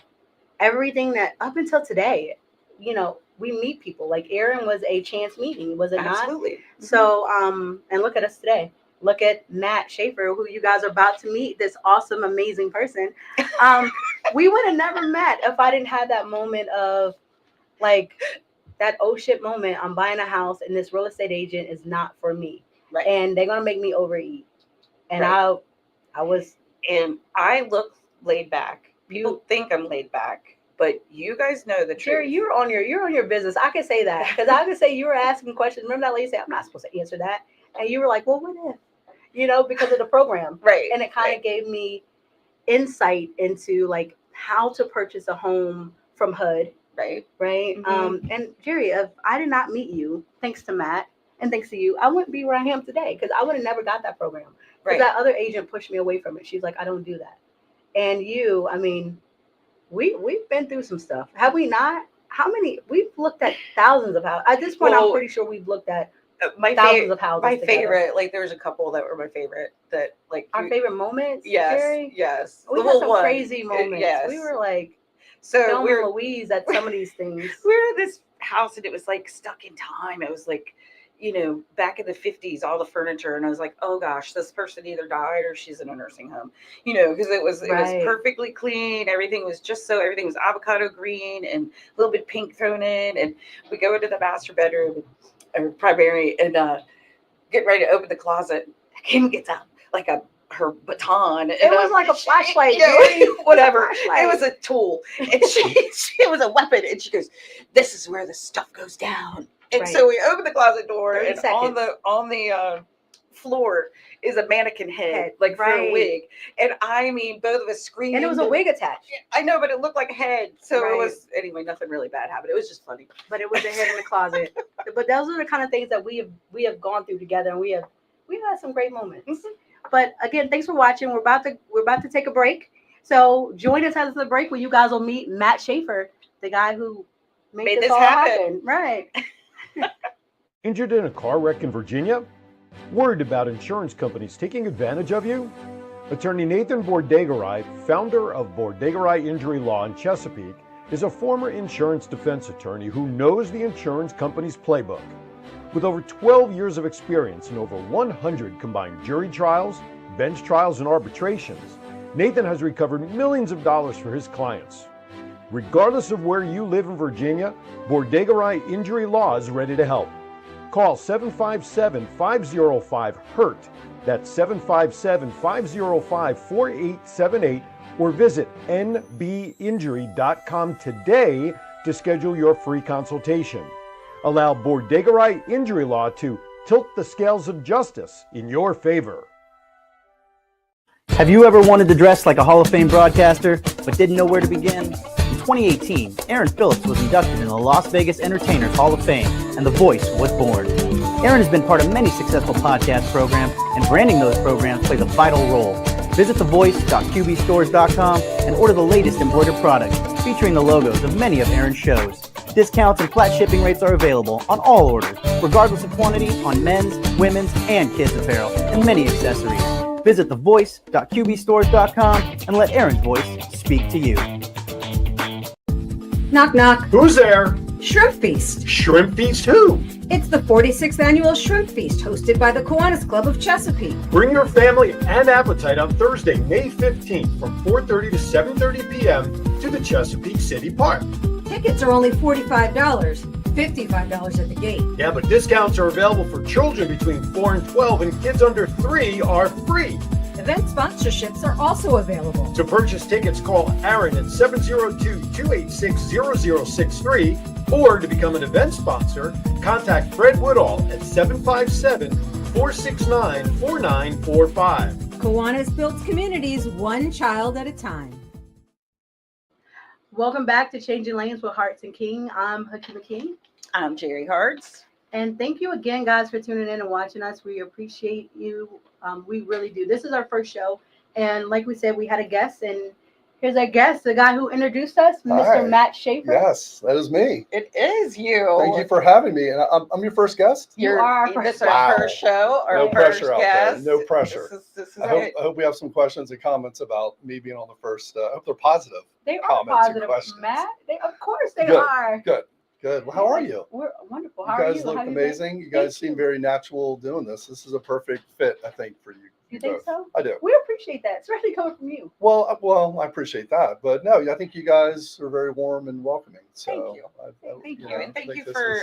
Speaker 1: everything that up until today, we meet people. Like Aaron was a chance meeting, was it not?
Speaker 2: Absolutely.
Speaker 1: So, and look at us today. Look at Matt Schafer, who you guys are about to meet, this awesome, amazing person. We would have never met if I didn't have that moment of like, that oh shit moment. I'm buying a house and this real estate agent is not for me.
Speaker 2: Right.
Speaker 1: And they're going to make me overeat. And I
Speaker 2: look laid back. People think I'm laid back, but you guys know the truth.
Speaker 1: Jerry, you're on your business. I can say that because I could say you were asking questions. Remember that lady said, I'm not supposed to answer that. And you were like, well, what if? Because of the program.
Speaker 2: Right.
Speaker 1: And it kind of gave me insight into like how to purchase a home from HUD. Right. And Jerry, if I did not meet you, thanks to Matt and thanks to you, I wouldn't be where I am today because I would have never got that program. Because that other agent pushed me away from it. She's like, I don't do that. And you, I mean, we've been through some stuff. Have we not? We've looked at thousands of houses. At this point, I'm pretty sure we've looked at thousands of houses.
Speaker 2: My favorite, like there's a couple that were my favorite that like.
Speaker 1: Our favorite moments?
Speaker 2: Yes.
Speaker 1: Jerry?
Speaker 2: Yes.
Speaker 1: We had some crazy moments.
Speaker 2: Yes.
Speaker 1: We were like,
Speaker 2: so
Speaker 1: we're Louise at some of these things.
Speaker 2: We were in this house and it was like stuck in time. It was like, back in the 50s, all the furniture, and I was like, oh gosh, this person either died or she's in a nursing home, because it was
Speaker 1: Right.
Speaker 2: perfectly clean. Everything was everything was avocado green and a little bit pink thrown in. And we go into the master bedroom or primary and get ready to open the closet. Kim gets out like her baton.
Speaker 1: It was like a flashlight.
Speaker 2: Whatever.
Speaker 1: Flashlight.
Speaker 2: It was a tool, and she was a weapon. And she goes, "This is where the stuff goes down." And so we open the closet door,
Speaker 1: 30
Speaker 2: and
Speaker 1: seconds.
Speaker 2: on the floor is a mannequin head, like for a wig. And I mean, both of us screamed.
Speaker 1: And it was a wig attached.
Speaker 2: I know, but it looked like a head. So
Speaker 1: Right.
Speaker 2: it was, anyway, nothing really bad happened. It was just funny.
Speaker 1: But it was a head in the closet. But those are the kind of things that we have gone through together, and we've had some great moments.
Speaker 2: Mm-hmm.
Speaker 1: But again, thanks for watching. We're about to take a break. So join us at the break where you guys will meet Matt Schafer, the guy who made this all happen. Right.
Speaker 4: Injured in a car wreck in Virginia? Worried about insurance companies taking advantage of you? Attorney Nathan Bordegaray, founder of Bordegaray Injury Law in Chesapeake, is a former insurance defense attorney who knows the insurance company's playbook. With over 12 years of experience and over 100 combined jury trials, bench trials, and arbitrations, Nathan has recovered millions of dollars for his clients. Regardless of where you live in Virginia, Bordegaray Injury Law is ready to help. Call 757-505-HURT. That's 757-505-4878 or visit nbinjury.com today to schedule your free consultation. Allow Bordegaray Injury Law to tilt the scales of justice in your favor.
Speaker 5: Have you ever wanted to dress like a Hall of Fame broadcaster, but didn't know where to begin? In 2018, Aaron Phillips was inducted in the Las Vegas Entertainers Hall of Fame, and The Voice was born. Aaron has been part of many successful podcast programs, and branding those programs plays a vital role. Visit thevoice.qbstores.com and order the latest embroidered products featuring the logos of many of Aaron's shows. Discounts and flat shipping rates are available on all orders, regardless of quantity, on men's, women's, and kids' apparel, and many accessories. Visit thevoice.qbstores.com and let Aaron's voice speak to you.
Speaker 3: Knock, knock.
Speaker 4: Who's there?
Speaker 3: Shrimp Feast.
Speaker 4: Shrimp Feast who?
Speaker 3: It's the 46th annual Shrimp Feast hosted by the Kiwanis Club of Chesapeake.
Speaker 4: Bring your family and appetite on Thursday, May 15th from 4:30 to 7:30 p.m. to the Chesapeake City Park.
Speaker 3: Tickets are only $45, $55 at the gate.
Speaker 4: Yeah, but discounts are available for children between 4 and 12, and kids under 3 are free.
Speaker 3: Event sponsorships are also available.
Speaker 4: To purchase tickets, call Aaron at 702-286-0063, or to become an event sponsor, contact Fred Woodall at 757-469-4945.
Speaker 3: Kiwanis builds communities one child at a time.
Speaker 1: Welcome back to Changing Lanes with Hartz King. I'm Hakima King.
Speaker 2: I'm Jerry Hartz.
Speaker 1: And thank you again, guys, for tuning in and watching us. We appreciate you. We really do. This is our first show. And like we said, we had a guest. And here's our guest, the guy who introduced us, Mr.
Speaker 6: Hi.
Speaker 1: Matt Schafer.
Speaker 6: Yes, that is me.
Speaker 2: It is you.
Speaker 6: Thank you for having me. And I'm your first guest.
Speaker 1: You are our
Speaker 2: This is
Speaker 1: first
Speaker 2: our
Speaker 6: Wow.
Speaker 2: first show. Our
Speaker 6: No
Speaker 2: first
Speaker 6: pressure out there.
Speaker 2: guest.
Speaker 6: No pressure.
Speaker 2: This is
Speaker 6: I
Speaker 2: it.
Speaker 6: hope we have some questions and comments about me being on the first. I hope they're positive.
Speaker 1: They are
Speaker 6: Comments and
Speaker 1: positive,
Speaker 6: questions.
Speaker 1: Matt. Of course they
Speaker 6: Good.
Speaker 1: are.
Speaker 6: Good. Well, how are you?
Speaker 1: We're wonderful.
Speaker 6: You
Speaker 1: How are
Speaker 6: guys
Speaker 1: you?
Speaker 6: look
Speaker 1: How you
Speaker 6: amazing.
Speaker 1: been?
Speaker 6: You guys
Speaker 1: Thank
Speaker 6: seem very natural doing this. This is a perfect fit, I think, for you.
Speaker 1: You think
Speaker 6: both.
Speaker 1: so?
Speaker 6: I do.
Speaker 1: We appreciate that, especially coming from you.
Speaker 6: Well, I appreciate that, but no, I think you guys are very warm and welcoming. So
Speaker 2: Thank you.
Speaker 1: Thank you.
Speaker 6: know,
Speaker 2: And
Speaker 6: I
Speaker 2: thank
Speaker 6: think
Speaker 2: you
Speaker 6: this
Speaker 2: for
Speaker 6: is-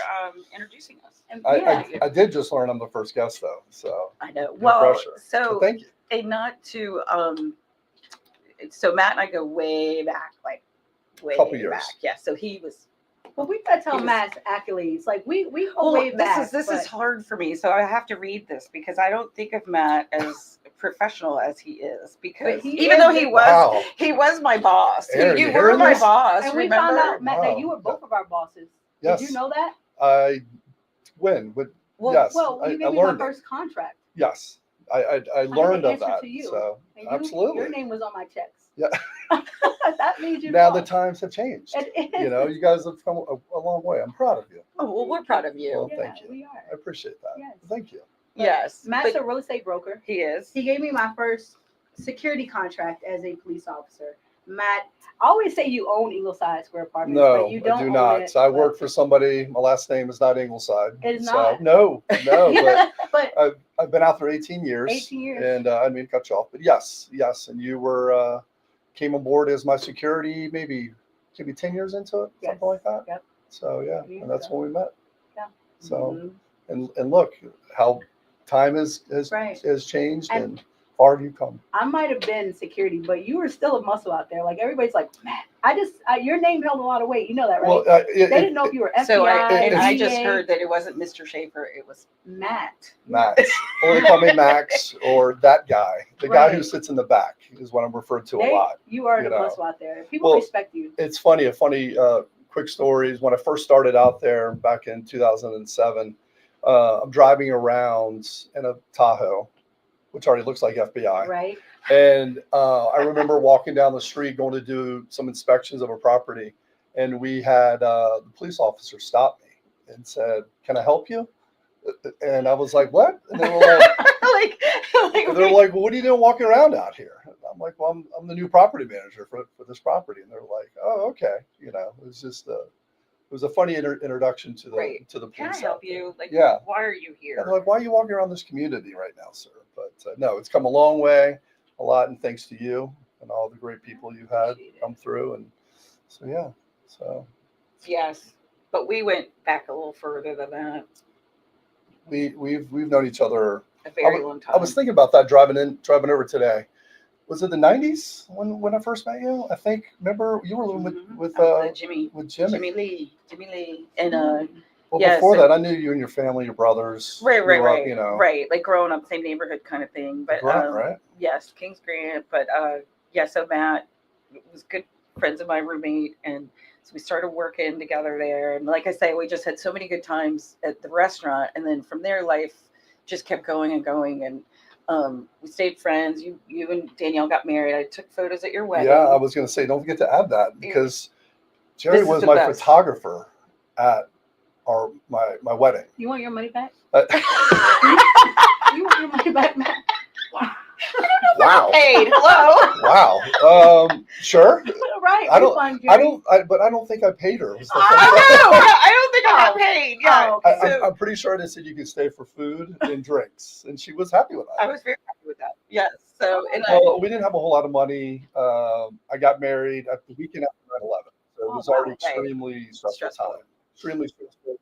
Speaker 2: introducing us.
Speaker 1: And
Speaker 6: I did just learn I'm the first guest though, so
Speaker 2: I know.
Speaker 6: no
Speaker 2: Well,
Speaker 6: pressure.
Speaker 2: so
Speaker 6: thank you.
Speaker 2: and not to so Matt and I go way back, like way
Speaker 6: Couple years.
Speaker 2: back. Yeah. So he was
Speaker 1: But we gotta tell
Speaker 2: He was-
Speaker 1: Matt's accolades. Like we go
Speaker 2: well,
Speaker 1: way back.
Speaker 2: this
Speaker 1: but
Speaker 2: is hard for me, so I have to read this because I don't think of Matt as professional as he is, because
Speaker 1: he
Speaker 2: even
Speaker 1: is
Speaker 2: though he
Speaker 1: big.
Speaker 2: was
Speaker 6: Wow.
Speaker 2: he was my boss.
Speaker 6: Aaron,
Speaker 2: you
Speaker 6: you
Speaker 2: were
Speaker 6: hearing
Speaker 2: my
Speaker 6: this?
Speaker 2: boss,
Speaker 1: And we
Speaker 2: remember?
Speaker 1: found out, Matt, that
Speaker 6: Wow.
Speaker 1: you were both of our bosses.
Speaker 6: Yes.
Speaker 1: Did you know that?
Speaker 6: I when? But
Speaker 2: Well,
Speaker 6: yes,
Speaker 1: Well,
Speaker 6: I
Speaker 1: you gave me my
Speaker 6: learned it.
Speaker 1: first contract.
Speaker 6: Yes, I
Speaker 1: had
Speaker 6: learned
Speaker 1: to
Speaker 6: of
Speaker 1: answer
Speaker 6: that.
Speaker 1: to you.
Speaker 6: So
Speaker 1: And you,
Speaker 6: absolutely.
Speaker 1: Your name was on my checks.
Speaker 6: Yeah.
Speaker 1: That made you
Speaker 6: Now
Speaker 1: boss.
Speaker 6: the times have changed.
Speaker 1: It is.
Speaker 6: You know, you guys have come a long way. I'm proud of you.
Speaker 2: Oh, well, we're proud of you.
Speaker 6: Well,
Speaker 1: Yeah,
Speaker 6: thank you.
Speaker 1: we are.
Speaker 6: I appreciate that.
Speaker 1: Yes.
Speaker 6: Thank you.
Speaker 2: Yes,
Speaker 1: Matt's
Speaker 2: but
Speaker 1: a real estate broker.
Speaker 2: he is.
Speaker 1: He gave me my first security contract as a police officer. Matt, I always say you own Ingleside Square Apartments,
Speaker 6: No,
Speaker 1: but you don't
Speaker 6: I do
Speaker 1: own
Speaker 6: not.
Speaker 1: it.
Speaker 6: I
Speaker 1: but
Speaker 6: work for somebody. My last name is not Ingleside.
Speaker 1: It's
Speaker 6: so,
Speaker 1: not?
Speaker 6: No,
Speaker 1: Yeah, but
Speaker 6: I've been out there 18 years.
Speaker 1: 18 years.
Speaker 6: And I didn't mean to cut you off, but yes. And you were came aboard as my security maybe 10 years into it,
Speaker 1: Yes.
Speaker 6: something like that.
Speaker 1: Yep.
Speaker 6: So yeah, and that's when we met.
Speaker 1: Yeah.
Speaker 6: So and look how time has
Speaker 1: Right.
Speaker 6: changed
Speaker 1: And-
Speaker 6: and far have you come.
Speaker 1: I might have been security, but you were still a muscle out there. Like everybody's like, Matt, your name held a lot of weight. You know that, right?
Speaker 6: Well,
Speaker 1: they didn't know if you were FBI.
Speaker 2: So I just
Speaker 1: DEA.
Speaker 2: heard that it wasn't Mr. Schafer, it was
Speaker 1: Matt.
Speaker 6: Max, or they call me Max, or that guy, the guy who
Speaker 1: Right.
Speaker 6: sits in the back is what I'm referred to a lot.
Speaker 1: You are
Speaker 6: you
Speaker 1: the
Speaker 6: know.
Speaker 1: muscle out there. People
Speaker 6: Well,
Speaker 1: respect you.
Speaker 6: It's funny, a funny quick story is when I first started out there back in 2007, I'm driving around in a Tahoe, which already looks like FBI.
Speaker 1: Right.
Speaker 6: And I remember walking down the street going to do some inspections of a property. And we had the police officer stop me and said, "Can I help you?" And I was like, "What?" And they were like, they're like, "Well, what are you doing walking around out here?" And I'm like, "Well, I'm the new property manager for this property." And they're like, "Oh, okay." It was just it was a funny introduction to the
Speaker 2: Right.
Speaker 6: to the
Speaker 2: Can I
Speaker 6: police.
Speaker 2: help
Speaker 6: out there.
Speaker 2: you? Like,
Speaker 6: Yeah.
Speaker 2: why are you here?
Speaker 6: And they're like, "Why are you walking around this community right now, sir?" But no, it's come a long way, a lot, and thanks to you and all the great people you had
Speaker 1: Appreciate it.
Speaker 6: come through. And so, yeah. So
Speaker 2: Yes, but we went back a little further than that,
Speaker 6: we've known each other.
Speaker 2: a very long time.
Speaker 6: I was thinking about that driving over today. Was it the 90s when I first met you? I think. Remember you were living with
Speaker 2: Jimmy
Speaker 6: Jimmy.
Speaker 2: Lee, and
Speaker 6: Well,
Speaker 2: yeah,
Speaker 6: before
Speaker 2: so-
Speaker 6: that, I knew you and your family, your brothers.
Speaker 2: right,
Speaker 6: grew up,
Speaker 2: right, like growing up same neighborhood kind of thing. But
Speaker 6: Grant, right?
Speaker 2: yes, Kings Grant. But yeah, so Matt was good friends of my roommate, and so we started working together there. And like I say, we just had so many good times at the restaurant, and then from there, life just kept going and going. And we stayed friends. You and Danielle got married. I took photos at your wedding.
Speaker 6: Yeah, I was going to say, don't forget to add that because Jerry
Speaker 2: This is
Speaker 6: was
Speaker 2: the
Speaker 6: my
Speaker 2: best.
Speaker 6: photographer at my wedding.
Speaker 1: You want your money back?
Speaker 6: Uh,
Speaker 1: You want your money back, Matt?
Speaker 6: wow,
Speaker 2: Paid. Hello.
Speaker 6: wow. Sure.
Speaker 1: Right.
Speaker 6: I don't-
Speaker 1: refund,
Speaker 6: I
Speaker 1: Jerry.
Speaker 6: don't. But I don't think I paid her. Was the
Speaker 2: I
Speaker 6: funny
Speaker 2: know.
Speaker 6: part.
Speaker 2: I don't think I got paid. Yeah.
Speaker 1: Oh,
Speaker 6: I,
Speaker 2: So-
Speaker 6: I'm pretty sure they said you could stay for food and drinks, and she was happy with
Speaker 2: I
Speaker 6: that.
Speaker 2: was very happy with that. Yes. So, and
Speaker 6: Well, we didn't have a whole lot of money. I got married at the weekend after 9/11, so it
Speaker 1: Oh,
Speaker 6: was
Speaker 1: wow,
Speaker 6: already
Speaker 2: right.
Speaker 6: extremely stressful
Speaker 2: Stressful.
Speaker 6: time. Extremely stressful.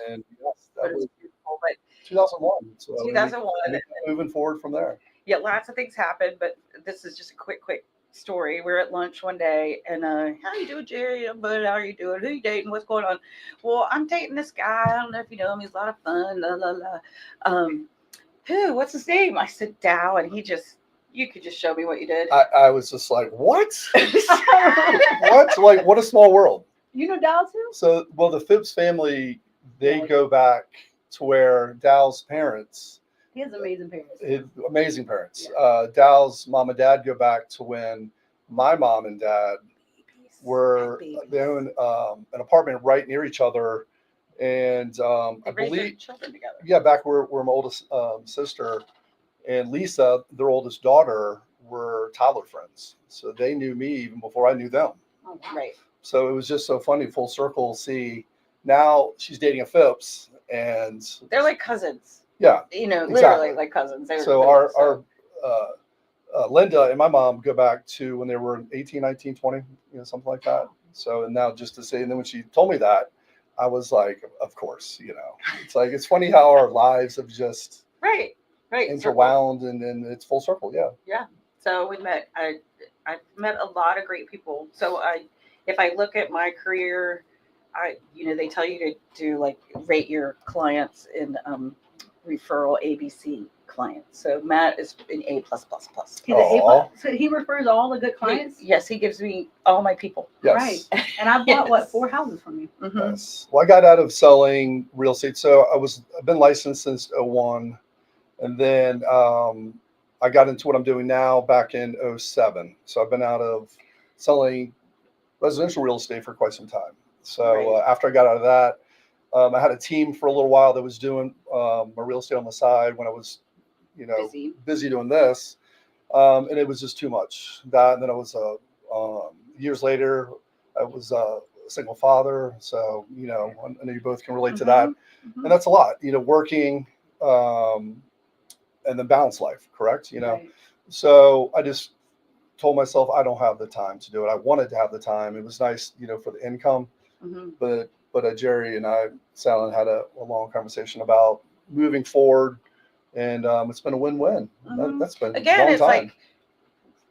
Speaker 6: And yes,
Speaker 2: but
Speaker 6: that
Speaker 2: it
Speaker 6: was
Speaker 2: was beautiful. But
Speaker 6: 2001. So
Speaker 2: 2001.
Speaker 6: and moving forward from there.
Speaker 2: Yeah, lots of things happened, but this is just a quick story. We were at lunch one day, and how you doing, Jerry? I'm good. How are you doing? Who you dating? What's going on? Well, I'm dating this guy. I don't know if you know him. He's a lot of fun. La la la. Who? What's his name? I said Dow, and you could just show me what you did.
Speaker 6: I was just like, what? What? Like, what a small world.
Speaker 1: You know Dow too?
Speaker 6: So, well, the Phipps family, they go back to where Dow's parents,
Speaker 1: He has amazing parents.
Speaker 6: amazing parents. Dow's mom and dad go back to when my mom and dad were, they own an apartment right near each other. And I
Speaker 2: They raised their
Speaker 6: believe,
Speaker 2: children together.
Speaker 6: yeah, back where my oldest sister and Lisa, their oldest daughter, were toddler friends. So they knew me even before I knew them.
Speaker 1: Oh, wow.
Speaker 2: Right.
Speaker 6: So it was just so funny, full circle. See, now she's dating a Phipps, and
Speaker 2: They're like cousins.
Speaker 6: yeah.
Speaker 2: Literally
Speaker 6: Exactly.
Speaker 2: like cousins. They were
Speaker 6: So
Speaker 2: really-
Speaker 6: our Linda and my mom go back to when they were 18, 19, 20, something like that. So, and now just to say, and then when she told me that, I was like, of course, it's like, it's funny how our lives have just
Speaker 2: right.
Speaker 6: interwound and then it's full circle. Yeah.
Speaker 2: So we met. I've met a lot of great people. So if I look at my career, they tell you to do like rate your clients in referral ABC clients. So Matt is an A+++.
Speaker 1: He's an A+.
Speaker 6: Aw.
Speaker 1: So he refers all the good clients?
Speaker 2: Yes, he gives me all my people.
Speaker 6: Yes.
Speaker 1: Right. And I bought,
Speaker 2: Yes.
Speaker 1: 4 houses from you?
Speaker 2: Mhm.
Speaker 6: Yes. Well, I got out of selling real estate. So I've been licensed since 01. And then I got into what I'm doing now back in 07. So I've been out of selling residential real estate for quite some time. So
Speaker 2: Right.
Speaker 6: after I got out of that, I had a team for a little while that was doing my real estate on the side when I was,
Speaker 2: Busy.
Speaker 6: busy doing this. And it was just too much. That, and then I was years later, I was a single father. So, you know, I know you both can relate to that. And that's a lot, you know, working and then balance life, correct? You know,
Speaker 1: Right.
Speaker 6: so I just told myself I don't have the time to do it. I wanted to have the time. It was nice, you know, for the income, but Jerry and I sat down and had a long conversation about moving forward, and it's been a win-win. That's been
Speaker 2: Again,
Speaker 6: a long
Speaker 2: it's
Speaker 6: time.
Speaker 2: like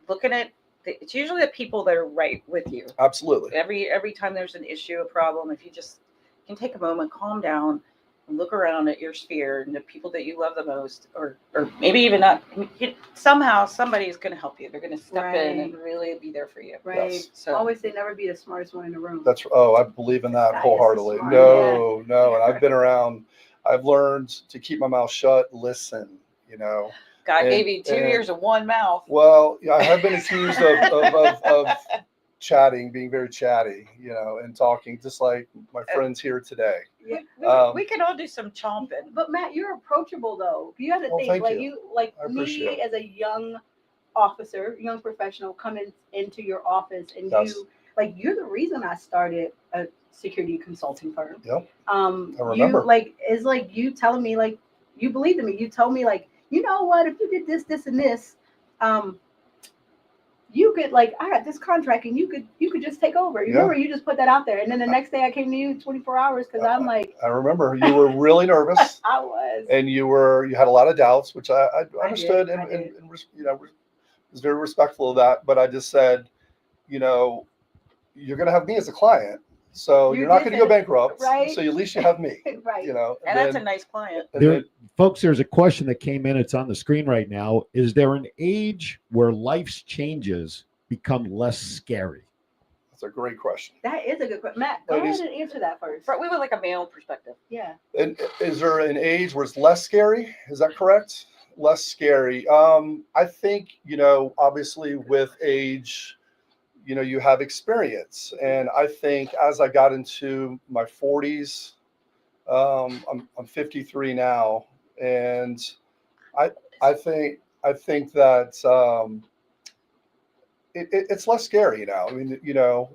Speaker 2: looking at it's usually the people that are right with you.
Speaker 6: Absolutely.
Speaker 2: Every time there's an issue, a problem, if you just can take a moment, calm down, and look around at your sphere and the people that you love the most, or maybe even not. Somehow somebody's going to help you. They're going to step in and really be there for you.
Speaker 1: Right.
Speaker 6: Yes.
Speaker 2: So
Speaker 1: Always say never be the smartest one in the room.
Speaker 6: That's I believe in that
Speaker 1: That is
Speaker 6: wholeheartedly.
Speaker 1: smart.
Speaker 6: No, and I've been around. I've learned to keep my mouth shut, listen. You know.
Speaker 2: God
Speaker 6: And-
Speaker 2: gave you 2 ears and one mouth.
Speaker 6: Well, yeah, I have been accused of chatting, being very chatty, you know, and talking just like my friends here today.
Speaker 2: We can all do some chomping.
Speaker 1: But Matt, you're approachable though. You have to
Speaker 6: Well,
Speaker 1: think
Speaker 6: thank
Speaker 1: like
Speaker 6: you.
Speaker 1: like
Speaker 6: I
Speaker 1: me
Speaker 6: appreciate it.
Speaker 1: as a young officer, young professional coming into your office, and
Speaker 6: Yes.
Speaker 1: you're the reason I started a security consulting firm.
Speaker 6: Yep.
Speaker 1: I
Speaker 6: remember.
Speaker 1: It's like you telling me like you believed in me. You told me like, you know what, if you did this, this, and this, you could like I got this contract and you could just take over. You remember you just put that out there, and then the next day I came to you 24 hours because I'm like
Speaker 6: I remember you were really nervous.
Speaker 1: I was.
Speaker 6: And you had a lot of doubts, which I understood,
Speaker 1: I
Speaker 6: and
Speaker 1: did.
Speaker 6: you know, was very respectful of that. But I just said, you know, you're going to have me as a client, so you're not going to go bankrupt.
Speaker 1: right?
Speaker 6: So at least you have me.
Speaker 1: Right.
Speaker 6: You know,
Speaker 2: And that's a nice client.
Speaker 4: Folks, there's a question that came in. It's on the screen right now. Is there an age where life's changes become less scary?
Speaker 6: That's a great question.
Speaker 1: That is a good question. Matt, go
Speaker 6: Ladies.
Speaker 1: ahead and answer that first.
Speaker 2: We would like a male perspective.
Speaker 1: Yeah.
Speaker 6: And is there an age where it's less scary? Is that correct? Less scary. I think, you know, obviously with age, you know, you have experience. And I think as I got into my 40s, I'm 53 now, and I think that it's less scary now. I mean, you know,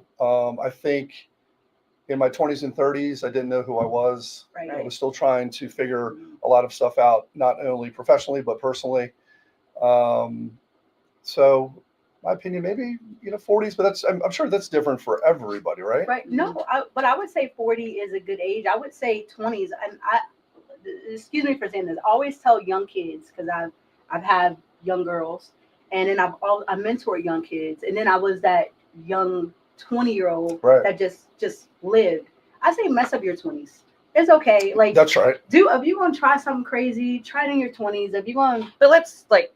Speaker 6: I think in my 20s and 30s, I didn't know who I was.
Speaker 1: Right.
Speaker 6: I was still trying to figure a lot of stuff out, not only professionally but personally. So, my opinion, maybe, you know, 40s, but I'm sure that's different for everybody, right?
Speaker 1: Right. No, but I would say 40 is a good age. I would say 20s. And excuse me for saying this. I always tell young kids, because I've had young girls, and then I mentor young kids, and then I was that young 20-year-old that just lived. I say mess up your 20s. It's okay. Like
Speaker 6: That's right.
Speaker 1: if you're gonna try something crazy, try it in your 20s. If you're going,
Speaker 2: but let's like.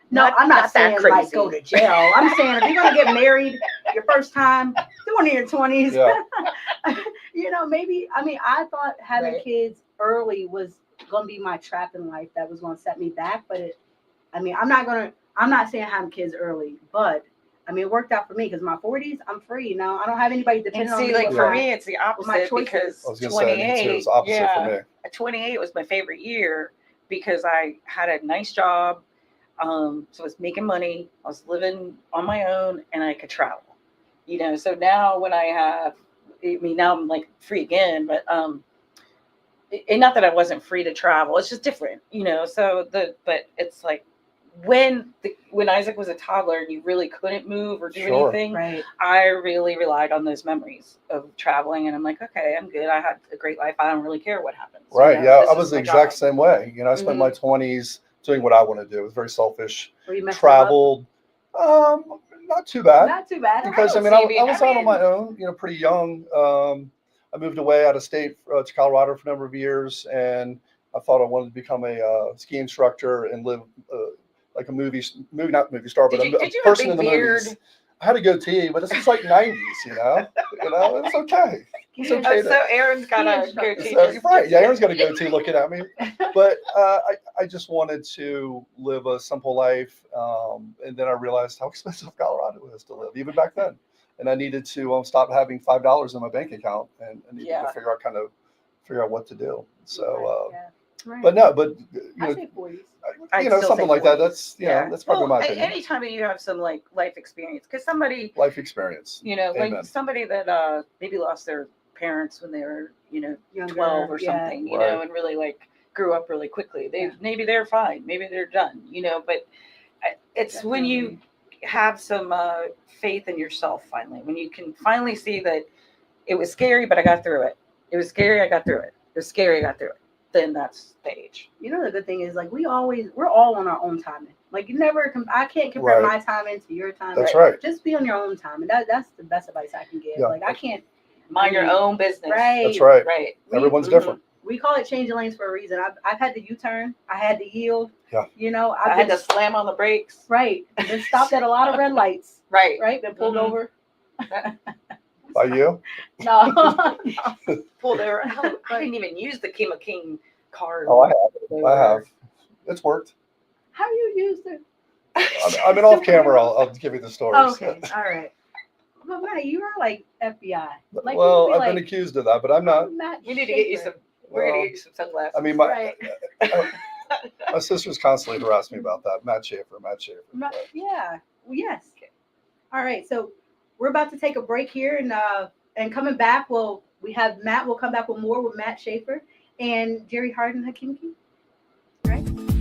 Speaker 1: No, I'm not saying
Speaker 2: that crazy.
Speaker 1: like go to jail. I'm saying if you're gonna get married your first time, do it in your 20s.
Speaker 6: Yeah.
Speaker 1: You know, maybe I thought having
Speaker 2: Right.
Speaker 1: kids early was gonna be my trap in life that was gonna set me back. But I'm not saying having kids early, but it worked out for me because my 40s, I'm free now. I don't have anybody
Speaker 2: And
Speaker 1: depending on
Speaker 2: see,
Speaker 1: me.
Speaker 2: like
Speaker 1: with
Speaker 2: for
Speaker 1: my-
Speaker 2: me, it's the opposite
Speaker 1: choices.
Speaker 2: because
Speaker 6: I was going to say, me too.
Speaker 2: 28.
Speaker 6: It's opposite for me.
Speaker 2: 28 was my favorite year because I had a nice job. So I was making money. I was living on my own, and I could travel. You know, so now when now I'm like free again, but and not that I wasn't free to travel. It's just different, you know. So but it's like when Isaac was a toddler and you really couldn't move or do anything,
Speaker 1: Right.
Speaker 2: I really relied on those memories of traveling, and I'm like, okay, I'm good. I had a great life. I don't really care what happens.
Speaker 6: Right.
Speaker 2: You know,
Speaker 6: Yeah.
Speaker 2: this
Speaker 6: I
Speaker 2: is
Speaker 6: was the
Speaker 2: my
Speaker 6: exact
Speaker 2: job.
Speaker 6: same way. You know, I spent my 20s doing what I want to do. It was very selfish.
Speaker 1: Were you messing
Speaker 6: Traveled. Not too
Speaker 1: up?
Speaker 6: bad.
Speaker 1: Not too bad.
Speaker 6: Because I
Speaker 2: don't
Speaker 6: mean,
Speaker 2: see
Speaker 6: I
Speaker 2: me-
Speaker 6: was
Speaker 2: I
Speaker 6: out on my
Speaker 2: mean-
Speaker 6: own, you know, pretty young. I moved away out of state to Colorado for a number of years, and I thought I wanted to become a ski instructor and live like not movie star, but
Speaker 2: Did
Speaker 6: a
Speaker 2: you have a
Speaker 6: person in
Speaker 2: big
Speaker 6: the
Speaker 2: beard?
Speaker 6: movies. I had a goatee, but this is like 90s, you know, it's okay. It's okay.
Speaker 2: So Aaron's got a
Speaker 1: Ski
Speaker 2: goatee.
Speaker 6: So, right. Yeah, Aaron's got a goatee looking at me. But I just wanted to live a simple life. And then I realized how expensive Colorado is to live, even back then. And I needed to stop having $5 in my bank account, and I needed to figure out what to do. So
Speaker 1: Right.
Speaker 6: But no, but
Speaker 1: I say 40s.
Speaker 2: I'd
Speaker 6: you know,
Speaker 2: still
Speaker 6: something
Speaker 2: say
Speaker 6: like that.
Speaker 2: 40s.
Speaker 6: That's that's probably
Speaker 2: well,
Speaker 6: my opinion.
Speaker 2: anytime you have some like life experience, because somebody,
Speaker 6: Life experience.
Speaker 2: like
Speaker 6: Amen.
Speaker 2: somebody that maybe lost their parents when they were,
Speaker 1: Younger,
Speaker 2: 12 or
Speaker 1: yeah.
Speaker 2: something,
Speaker 6: Right.
Speaker 2: and really like grew up really quickly.
Speaker 1: Yeah.
Speaker 2: Maybe they're fine, maybe they're done, but it's when you have some faith in yourself finally, when you can finally see that it was scary, but I got through it. It was scary, I got through it. It was scary, I got through it. Then that's the age.
Speaker 1: You know, the good thing is like we're all on our own timing. Like you never, I can't compare
Speaker 6: Right.
Speaker 1: my timing to your timing.
Speaker 6: That's right.
Speaker 1: Just be on your own time, and that's the best advice I can give.
Speaker 6: Yeah.
Speaker 1: Like I can't
Speaker 2: Mind your own business.
Speaker 1: Right.
Speaker 6: That's right.
Speaker 2: Right.
Speaker 6: Everyone's
Speaker 1: Mhm.
Speaker 6: different.
Speaker 1: We call it changing lanes for a reason. I've had to U-turn. I had to yield.
Speaker 6: Yeah.
Speaker 2: I had to slam on the brakes.
Speaker 1: Right. Been stopped at a lot of red lights.
Speaker 2: Right.
Speaker 1: Right. Been pulled
Speaker 2: Mhm.
Speaker 1: over.
Speaker 6: By you?
Speaker 1: No.
Speaker 2: Pulled over. I didn't even use the Kima King card.
Speaker 6: Oh, I have. It's worked.
Speaker 1: How you used it?
Speaker 6: I mean, off camera, I'll give you the stories.
Speaker 1: Okay. All right. But Matt, you are like FBI. Like,
Speaker 6: Well,
Speaker 1: you
Speaker 6: I've
Speaker 1: would be
Speaker 6: been accused of that, but I'm not.
Speaker 1: Matt
Speaker 2: We need to get you
Speaker 1: Schafer.
Speaker 2: some. We're gonna
Speaker 6: Well,
Speaker 2: get you some sunglasses.
Speaker 6: I mean,
Speaker 1: Right.
Speaker 6: my sister's constantly harassed me about that. Matt Schafer.
Speaker 1: Yeah. Well, yes. All right. So we're about to take a break here, and coming back, we have Matt. We'll come back with more with Matt Schafer and Jerry Harden Hakimki.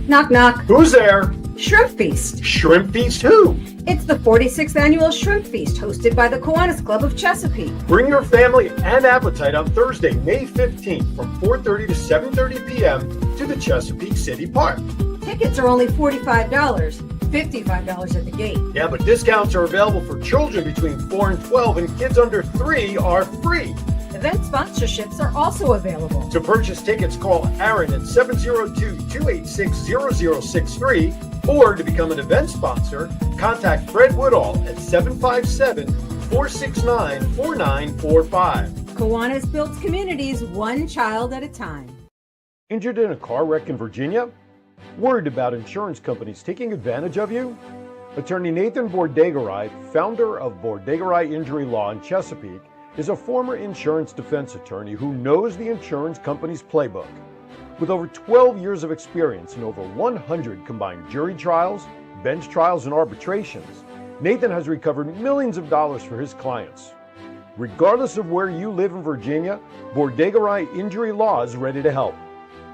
Speaker 3: Knock, knock.
Speaker 4: Who's there?
Speaker 3: Shrimp Feast.
Speaker 4: Shrimp Feast who?
Speaker 3: It's the 46th annual Shrimp Feast hosted by the Kiwanis Club of Chesapeake.
Speaker 4: Bring your family and appetite on Thursday, May 15th from 4:30 to 7:30 p.m. to the Chesapeake City Park.
Speaker 3: Tickets are only $45, $55 at the gate.
Speaker 4: Yeah, but discounts are available for children between 4 and 12, and kids under 3 are free.
Speaker 3: Event sponsorships are also available.
Speaker 4: To purchase tickets, call Aaron at 702-286-0063, or to become an event sponsor, contact Fred Woodall at 757-469-4945.
Speaker 3: Kiwanis builds communities one child at a time.
Speaker 4: Injured in a car wreck in Virginia? Worried about insurance companies taking advantage of you? Attorney Nathan Bordegaray, founder of Bordegaray Injury Law in Chesapeake, is a former insurance defense attorney who knows the insurance company's playbook. With over 12 years of experience and over 100 combined jury trials, bench trials, and arbitrations, Nathan has recovered millions of dollars for his clients. Regardless of where you live in Virginia, Bordegaray Injury Law is ready to help.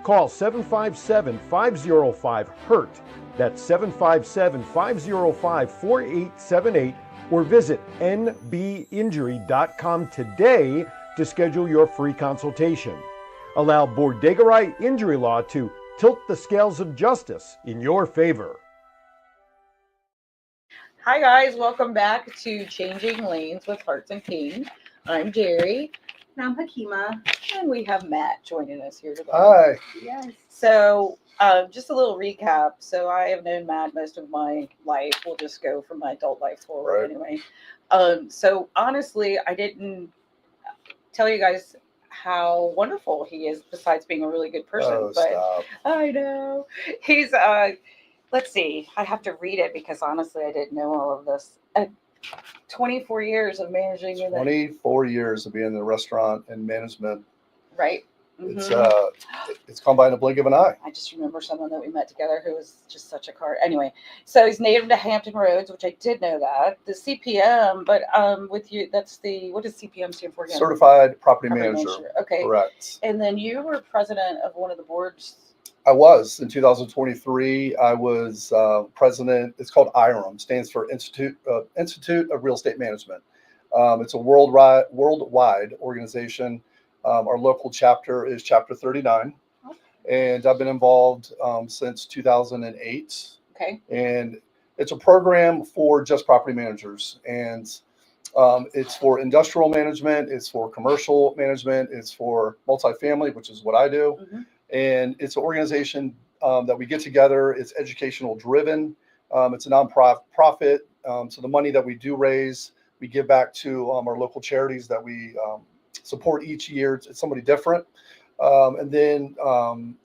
Speaker 4: Call 757-505-HURT. That's 757-505-4878, or visit nbinjury.com today to schedule your free consultation. Allow Bordegaray Injury Law to tilt the scales of justice in your favor.
Speaker 2: Hi guys, welcome back to Changing Lanes with Hartz King. I'm Jerry,
Speaker 1: And I'm Hakima.
Speaker 2: and we have Matt joining us here today.
Speaker 6: Hi.
Speaker 1: Yes.
Speaker 2: So, just a little recap. So, I have known Matt most of my life. We'll just go from my adult life forward
Speaker 6: Right.
Speaker 2: anyway. So, honestly, I didn't tell you guys how wonderful he is, besides being a really good person.
Speaker 6: Oh,
Speaker 2: but
Speaker 6: stop.
Speaker 2: I know. He's, let's see, I have to read it because honestly, I didn't know all of this. 24 years of managing with it.
Speaker 6: 24 years of being in the restaurant and management.
Speaker 2: Right.
Speaker 6: It's
Speaker 2: Mhm.
Speaker 6: it's gone by in a blink of an eye.
Speaker 2: I just remember someone that we met together who was just such a car. Anyway, so he's native to Hampton Roads, which I did know that. The CPM, but with you, that's what does CPM stand for again?
Speaker 6: Certified property
Speaker 2: Property
Speaker 6: manager.
Speaker 2: Okay.
Speaker 6: Correct.
Speaker 2: And then you were president of one of the boards.
Speaker 6: I was in 2023. I was president. It's called IREM, stands for Institute of Real Estate Management. It's a worldwide organization. Our local chapter is Chapter 39, and I've been involved since 2008.
Speaker 2: Okay.
Speaker 6: And it's a program for just property managers, and it's for industrial management, it's for commercial management, it's for multifamily, which is what I do.
Speaker 2: Mm-hmm.
Speaker 6: And it's an organization that we get together. It's educational driven. It's a nonprofit. So the money that we do raise, we give back to our local charities that we support each year. It's somebody different. And then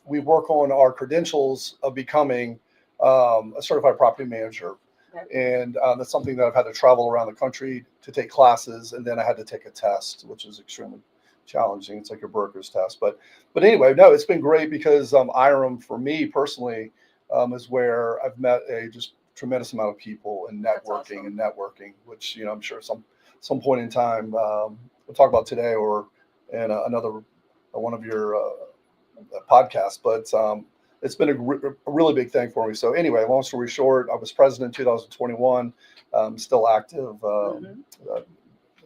Speaker 6: we work on our credentials of becoming a certified property manager.
Speaker 2: Okay.
Speaker 6: And that's something that I've had to travel around the country to take classes. And then I had to take a test, which is extremely challenging. It's like a broker's test. But anyway, no, it's been great because IREM for me personally is where I've met a just tremendous amount of people and
Speaker 2: That's
Speaker 6: networking
Speaker 2: awesome.
Speaker 6: and networking, which, you know, I'm sure some point in time we'll talk about today or in another one of your podcasts. But it's been a really big thing for me. So anyway, long story short, I was president in 2021, still active,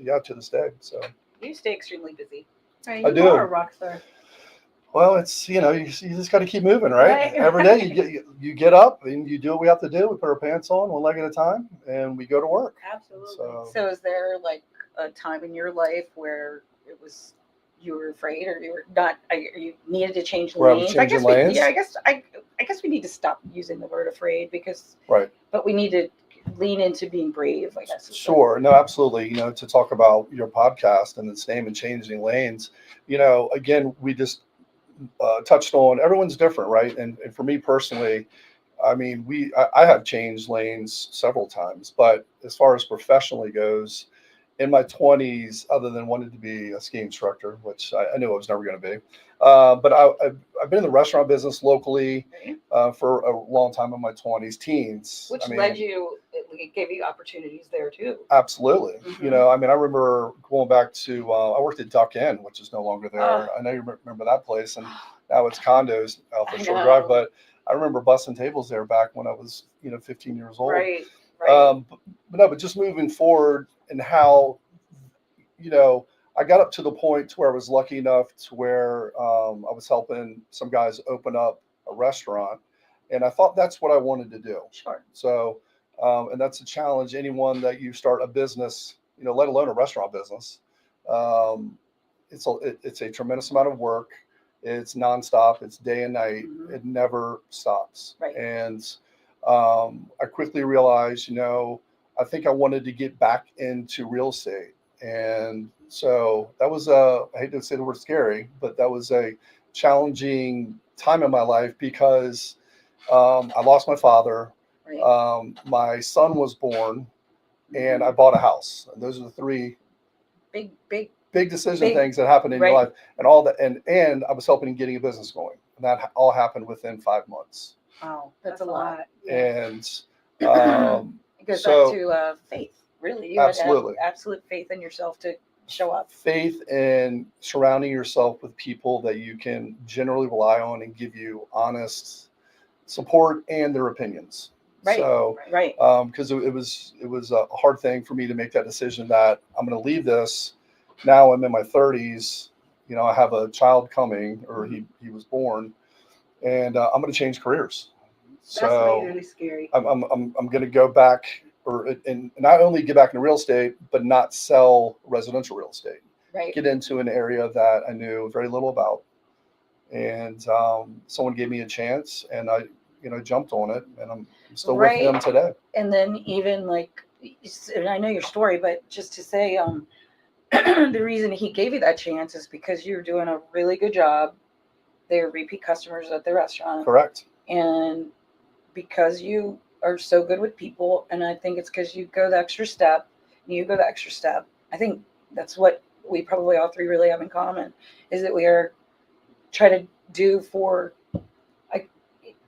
Speaker 6: yeah, to this day. So
Speaker 2: You stay extremely busy.
Speaker 1: Right,
Speaker 6: I
Speaker 1: you
Speaker 6: do.
Speaker 1: are a rock star.
Speaker 6: well, it's, you know, you just got to keep moving, right?
Speaker 2: Right.
Speaker 6: Every day you get up and you do what we have to do. We put our pants on one leg at a time and we go to work.
Speaker 1: Absolutely.
Speaker 2: So is there like a time in your life where it was you were afraid or you were not? You needed to change
Speaker 6: Where I was
Speaker 2: lanes?
Speaker 6: changing lanes?
Speaker 2: Yeah, I guess we need to stop using the word afraid because,
Speaker 6: Right.
Speaker 2: but we need to lean into being brave. I guess.
Speaker 6: Sure. No, absolutely. You know, to talk about your podcast and its name and changing lanes, you know, again, we just touched on everyone's different, right? And for me personally, I mean, I have changed lanes several times, but as far as professionally goes, in my 20s, other than wanting to be a ski instructor, which I knew I was never going to be, but I've been in the restaurant business locally for a long time in my 20s, teens.
Speaker 2: Which
Speaker 6: I mean,
Speaker 2: led you, it gave you opportunities there too.
Speaker 6: absolutely.
Speaker 2: Mhm.
Speaker 6: You know, I mean, I remember going back to, I worked at Duck Inn, which is no longer there.
Speaker 2: Oh.
Speaker 6: I know you remember that place, and now it's condos out the
Speaker 2: I
Speaker 6: Shore
Speaker 2: know.
Speaker 6: Drive. But I remember busting tables there back when I was, you know, 15 years old.
Speaker 2: Right.
Speaker 6: But just moving forward and how, you know, I got up to the point to where I was lucky enough to where I was helping some guys open up a restaurant, and I thought that's what I wanted to do.
Speaker 2: Sure.
Speaker 6: So, and that's a challenge. Anyone that you start a business, you know, let alone a restaurant business, it's a tremendous amount of work. It's nonstop. It's day and night.
Speaker 2: Mhm.
Speaker 6: It never stops.
Speaker 2: Right.
Speaker 6: And I quickly realized, you know, I think I wanted to get back into real estate. And so that was I hate to say the word scary, but that was a challenging time in my life because I lost my father.
Speaker 2: Right.
Speaker 6: My son was born, and I bought a house. And those are the three
Speaker 2: Big
Speaker 6: decision
Speaker 2: big-
Speaker 6: things that happened in your
Speaker 2: right.
Speaker 6: life, and all that. And I was helping in getting a business going. And that all happened within 5 months.
Speaker 1: Wow,
Speaker 2: That's a lot.
Speaker 1: Yeah.
Speaker 6: And
Speaker 2: It goes
Speaker 6: so-
Speaker 2: back to faith. Really, you had
Speaker 6: Absolutely.
Speaker 2: to have absolute faith in yourself to show up.
Speaker 6: faith in surrounding yourself with people that you can generally rely on and give you honest support and their opinions.
Speaker 2: Right.
Speaker 6: So,
Speaker 2: Right.
Speaker 6: because it was a hard thing for me to make that decision that I'm going to leave this. Now I'm in my 30s. You know, I have a child coming, or he was born, and I'm going to change careers.
Speaker 1: That's
Speaker 6: So
Speaker 1: really scary.
Speaker 6: I'm going to go back, and not only get back into real estate, but not sell residential real estate.
Speaker 2: Right.
Speaker 6: Get into an area that I knew very little about, and someone gave me a chance, and I, you know, jumped on it, and I'm still with them today.
Speaker 2: And then even like, and I know your story, but just to say, the reason he gave you that chance is because you're doing a really good job. They're repeat customers at the restaurant.
Speaker 6: Correct.
Speaker 2: And because you are so good with people, and I think it's because you go the extra step. I think that's what we probably all three really have in common, is that we are trying to do for.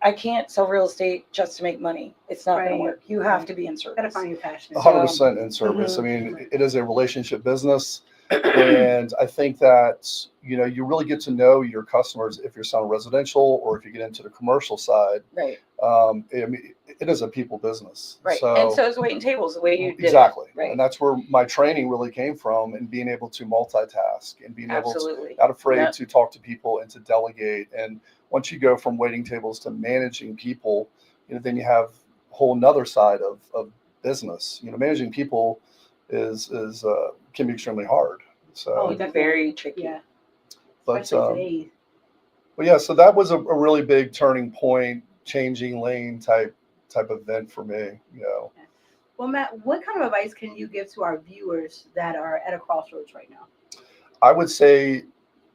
Speaker 2: I can't sell real estate just to make money. It's not going
Speaker 1: Right.
Speaker 2: to work. You have to be in service.
Speaker 1: Gotta find your passion.
Speaker 6: 100% in service. I mean, it is a relationship business. And I think that, you know, you really get to know your customers if you're selling residential or if you get into the commercial side.
Speaker 2: Right.
Speaker 6: I mean, it is a people business.
Speaker 2: Right.
Speaker 6: So,
Speaker 2: And so is waiting tables the way you did.
Speaker 6: exactly.
Speaker 2: Right.
Speaker 6: And that's where my training really came from, and being able to multitask and being able to,
Speaker 2: Absolutely.
Speaker 6: not afraid
Speaker 2: Yep.
Speaker 6: to talk to people and to delegate. And once you go from waiting tables to managing people, you know, then you have a whole nother side of business. You know, managing people is can be extremely hard. So,
Speaker 1: Oh,
Speaker 2: It's very tricky.
Speaker 1: Yeah.
Speaker 6: but
Speaker 1: Especially today.
Speaker 6: but yeah, so that was a really big turning point, changing lane type event for me. You know,
Speaker 1: Well, Matt, what kind of advice can you give to our viewers that are at a crossroads right now?
Speaker 6: I would say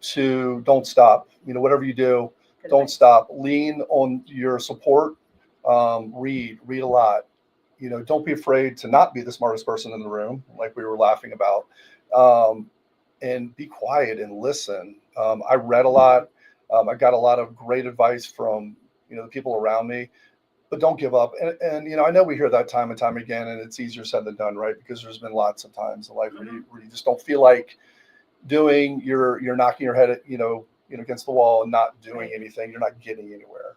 Speaker 6: to don't stop. You know, whatever you do,
Speaker 1: Good
Speaker 6: don't
Speaker 1: advice.
Speaker 6: stop. Lean on your support. Read a lot. You know, don't be afraid to not be the smartest person in the room, like we were laughing about. and be quiet and listen. I read a lot. I got a lot of great advice from, the people around me, but don't give up. And I know we hear that time and time again, and it's easier said than done, right? Because there's been lots of times in life where you just don't feel like doing, you're knocking your head, against the wall and not doing anything. You're not getting anywhere.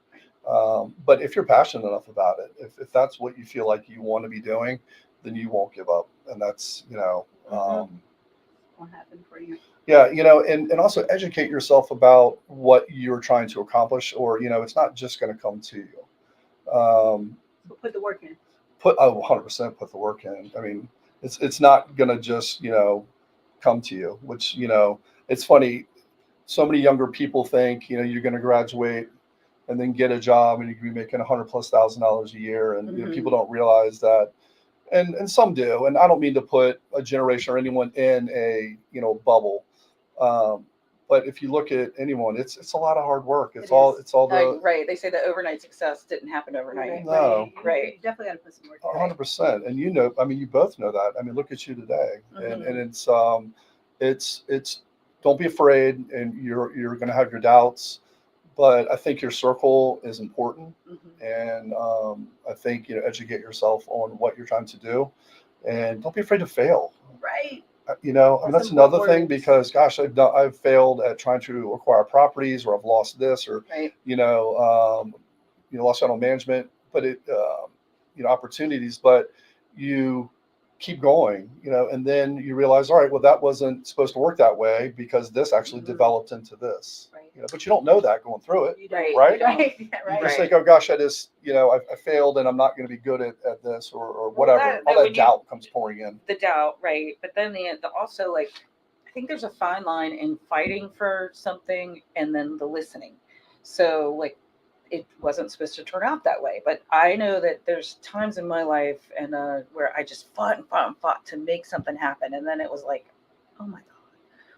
Speaker 6: But if you're passionate enough about it, if that's what you feel like you want to be doing, then you won't give up. And that's,
Speaker 1: Won't happen for you.
Speaker 6: yeah, and also educate yourself about what you're trying to accomplish, or, it's not just going to come to you.
Speaker 1: So put the work in.
Speaker 6: 100% put the work in. I mean, it's not going to just, come to you, which, it's funny. So many younger people think, you're going to graduate and then get a job and you can be making $100,000+ a year. And people don't realize that. And some do. And I don't mean to put a generation or anyone in a, bubble. But if you look at anyone, it's a lot of hard work. It's all the
Speaker 2: right. They say that overnight success didn't happen overnight.
Speaker 6: No.
Speaker 2: Right.
Speaker 1: You definitely got to put some work in.
Speaker 6: 100%. And you both know that. I mean, look at you today. And it's don't be afraid, and you're going to have your doubts, but I think your circle is important. And I think, educate yourself on what you're trying to do, and don't be afraid to fail.
Speaker 1: Right.
Speaker 6: That's another thing, because gosh, I've failed at trying to acquire properties, or I've lost this, or, lost out on management, but opportunities, but you keep going, and then you realize, all right, well, that wasn't supposed to work that way, because this actually developed into this, but you don't know that going through it. Right. You just think, oh gosh, I just, I failed and I'm not going to be good at this, or whatever. All that doubt comes pouring in.
Speaker 2: The doubt, right? But then the also, like, I think there's a fine line in fighting for something and then the listening. So, like, it wasn't supposed to turn out that way, but I know that there's times in my life and where I just fought to make something happen, and then it was like, oh my God,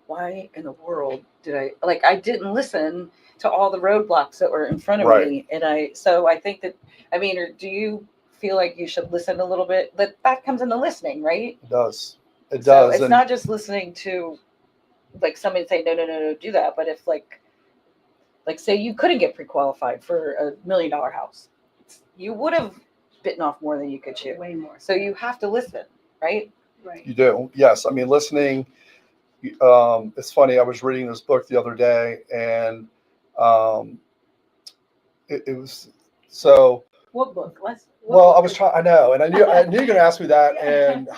Speaker 2: why in the world did I didn't listen to all the roadblocks that were in front of me. And so I think that, or do you feel like you should listen a little bit? That comes into listening, right?
Speaker 6: It does.
Speaker 2: So it's not just listening to, like, somebody say, no, do that. But if like say you couldn't get pre-qualified for $1 million house, you would have bitten off more than you could chew.
Speaker 1: Way more.
Speaker 2: So you have to listen, right?
Speaker 1: Right.
Speaker 6: You do. Yes. I mean, listening. It's funny. I was reading this book the other day, and it was so.
Speaker 1: What book?
Speaker 6: I was trying. I know, and I knew you're going to ask me that, and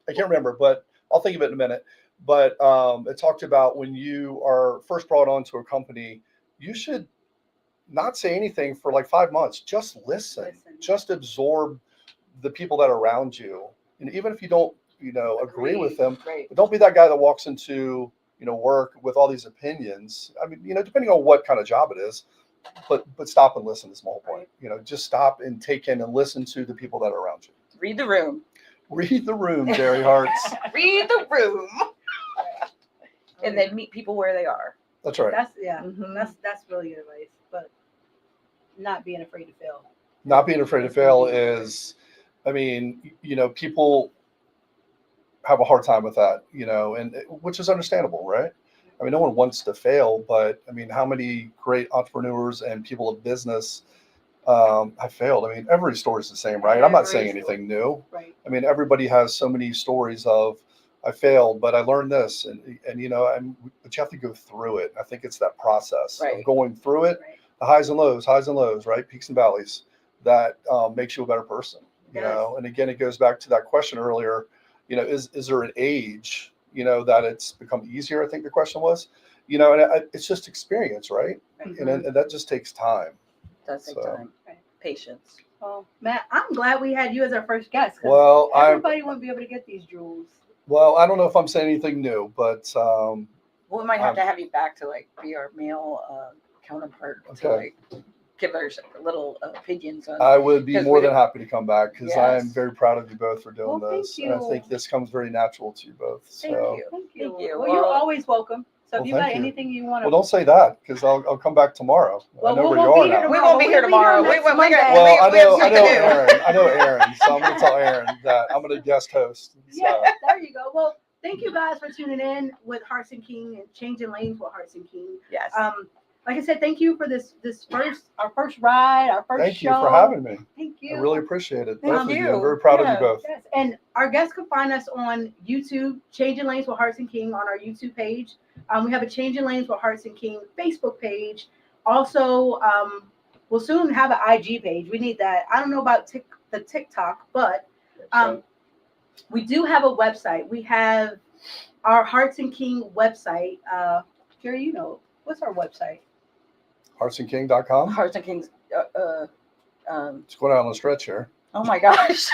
Speaker 6: I can't remember, but I'll think of it in a minute. But it talked about when you are first brought onto a company, you should not say anything for like 5 months. Just listen. Just absorb the people that are around you, and even if you don't, agree with them, but don't be that guy that walks into, work with all these opinions. I mean, depending on what kind of job it is, but stop and listen is my whole point. Just stop and take in and listen to the people that are around you.
Speaker 2: Read the room.
Speaker 6: Read the room, Jerry Hartz.
Speaker 2: Read the room. And then meet people where they are.
Speaker 6: That's right.
Speaker 1: That's really good advice. But not being afraid to fail.
Speaker 6: Not being afraid to fail is, people have a hard time with that, and which is understandable, right? I mean, no one wants to fail, but how many great entrepreneurs and people of business have failed? I mean, every story is the same, right? I'm not saying anything new.
Speaker 1: Right.
Speaker 6: I mean, everybody has so many stories of, I failed, but I learned this, and but you have to go through it. I think it's that process of going through it, the highs and lows, right? Peaks and valleys that makes you a better person, and again, it goes back to that question earlier, is there an age, that it's become easier? I think the question was, and it's just experience, right? And that just takes time.
Speaker 2: Does take time. Patience.
Speaker 1: Well, Matt, I'm glad we had you as our first guest.
Speaker 6: Well,
Speaker 1: everybody won't be able to get these jewels.
Speaker 6: Well, I don't know if I'm saying anything new, but
Speaker 2: we might have to have you back to be our male counterpart to give us little opinions on.
Speaker 6: I would be more than happy to come back, because I am very proud of you both for doing this.
Speaker 1: Thank you.
Speaker 6: And I think this comes very natural to you both.
Speaker 2: Thank you.
Speaker 1: Thank you. Well, you're always welcome. So if you got anything you want to.
Speaker 6: Well, don't say that, because I'll come back tomorrow.
Speaker 1: Well,
Speaker 6: I know where you are now.
Speaker 2: We won't be here tomorrow.
Speaker 6: I know Aaron. So I'm going to tell Aaron that I'm going to guest host. So.
Speaker 1: Yeah, there you go. Well, thank you guys for tuning in with Hartz King and changing lanes with Hartz King.
Speaker 2: Yes.
Speaker 1: Like I said, thank you for our first ride, our first
Speaker 6: Thank
Speaker 1: show.
Speaker 6: you for having me.
Speaker 1: Thank you.
Speaker 6: I really appreciate it.
Speaker 2: Thank
Speaker 6: Both of you.
Speaker 2: you.
Speaker 6: I'm very proud of
Speaker 2: Yeah.
Speaker 6: you both.
Speaker 1: Yes, and our guests can find us on YouTube, Changing Lanes with Hartz King on our YouTube page. We have a Changing Lanes with Hartz King Facebook page. Also, we'll soon have an IG page. We need that. I don't know about the TikTok, but we do have a website. We have our Hartz King website. Jerry, you know, what's our website?
Speaker 6: HartzandKing.com.
Speaker 2: Hearts and Kings.
Speaker 6: It's going out on a stretch here.
Speaker 2: Oh my gosh.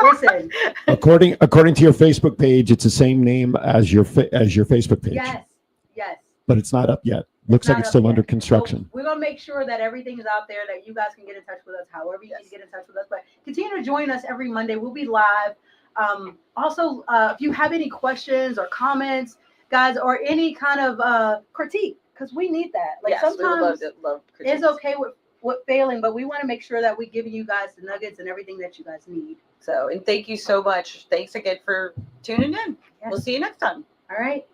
Speaker 1: Listen,
Speaker 4: According to your Facebook page, it's the same name as your Facebook page.
Speaker 1: yes.
Speaker 4: But it's not up yet. Looks like
Speaker 1: Not
Speaker 4: it's
Speaker 1: up
Speaker 4: still
Speaker 1: yet.
Speaker 4: under
Speaker 1: So
Speaker 4: construction.
Speaker 1: we're gonna make sure that everything is out there, that you guys can get in touch with us however you need to get in touch with us. But continue to join us every Monday. We'll be live. Also, if you have any questions or comments, guys, or any kind of critique, because we need that. Like
Speaker 2: Yes, we would
Speaker 1: sometimes
Speaker 2: love
Speaker 1: it's
Speaker 2: critiques.
Speaker 1: okay with failing, but we want to make sure that we're giving you guys the nuggets and everything that you guys need.
Speaker 2: So, and thank you so much. Thanks again for tuning in.
Speaker 1: Yes.
Speaker 2: We'll see you next time.
Speaker 1: All right.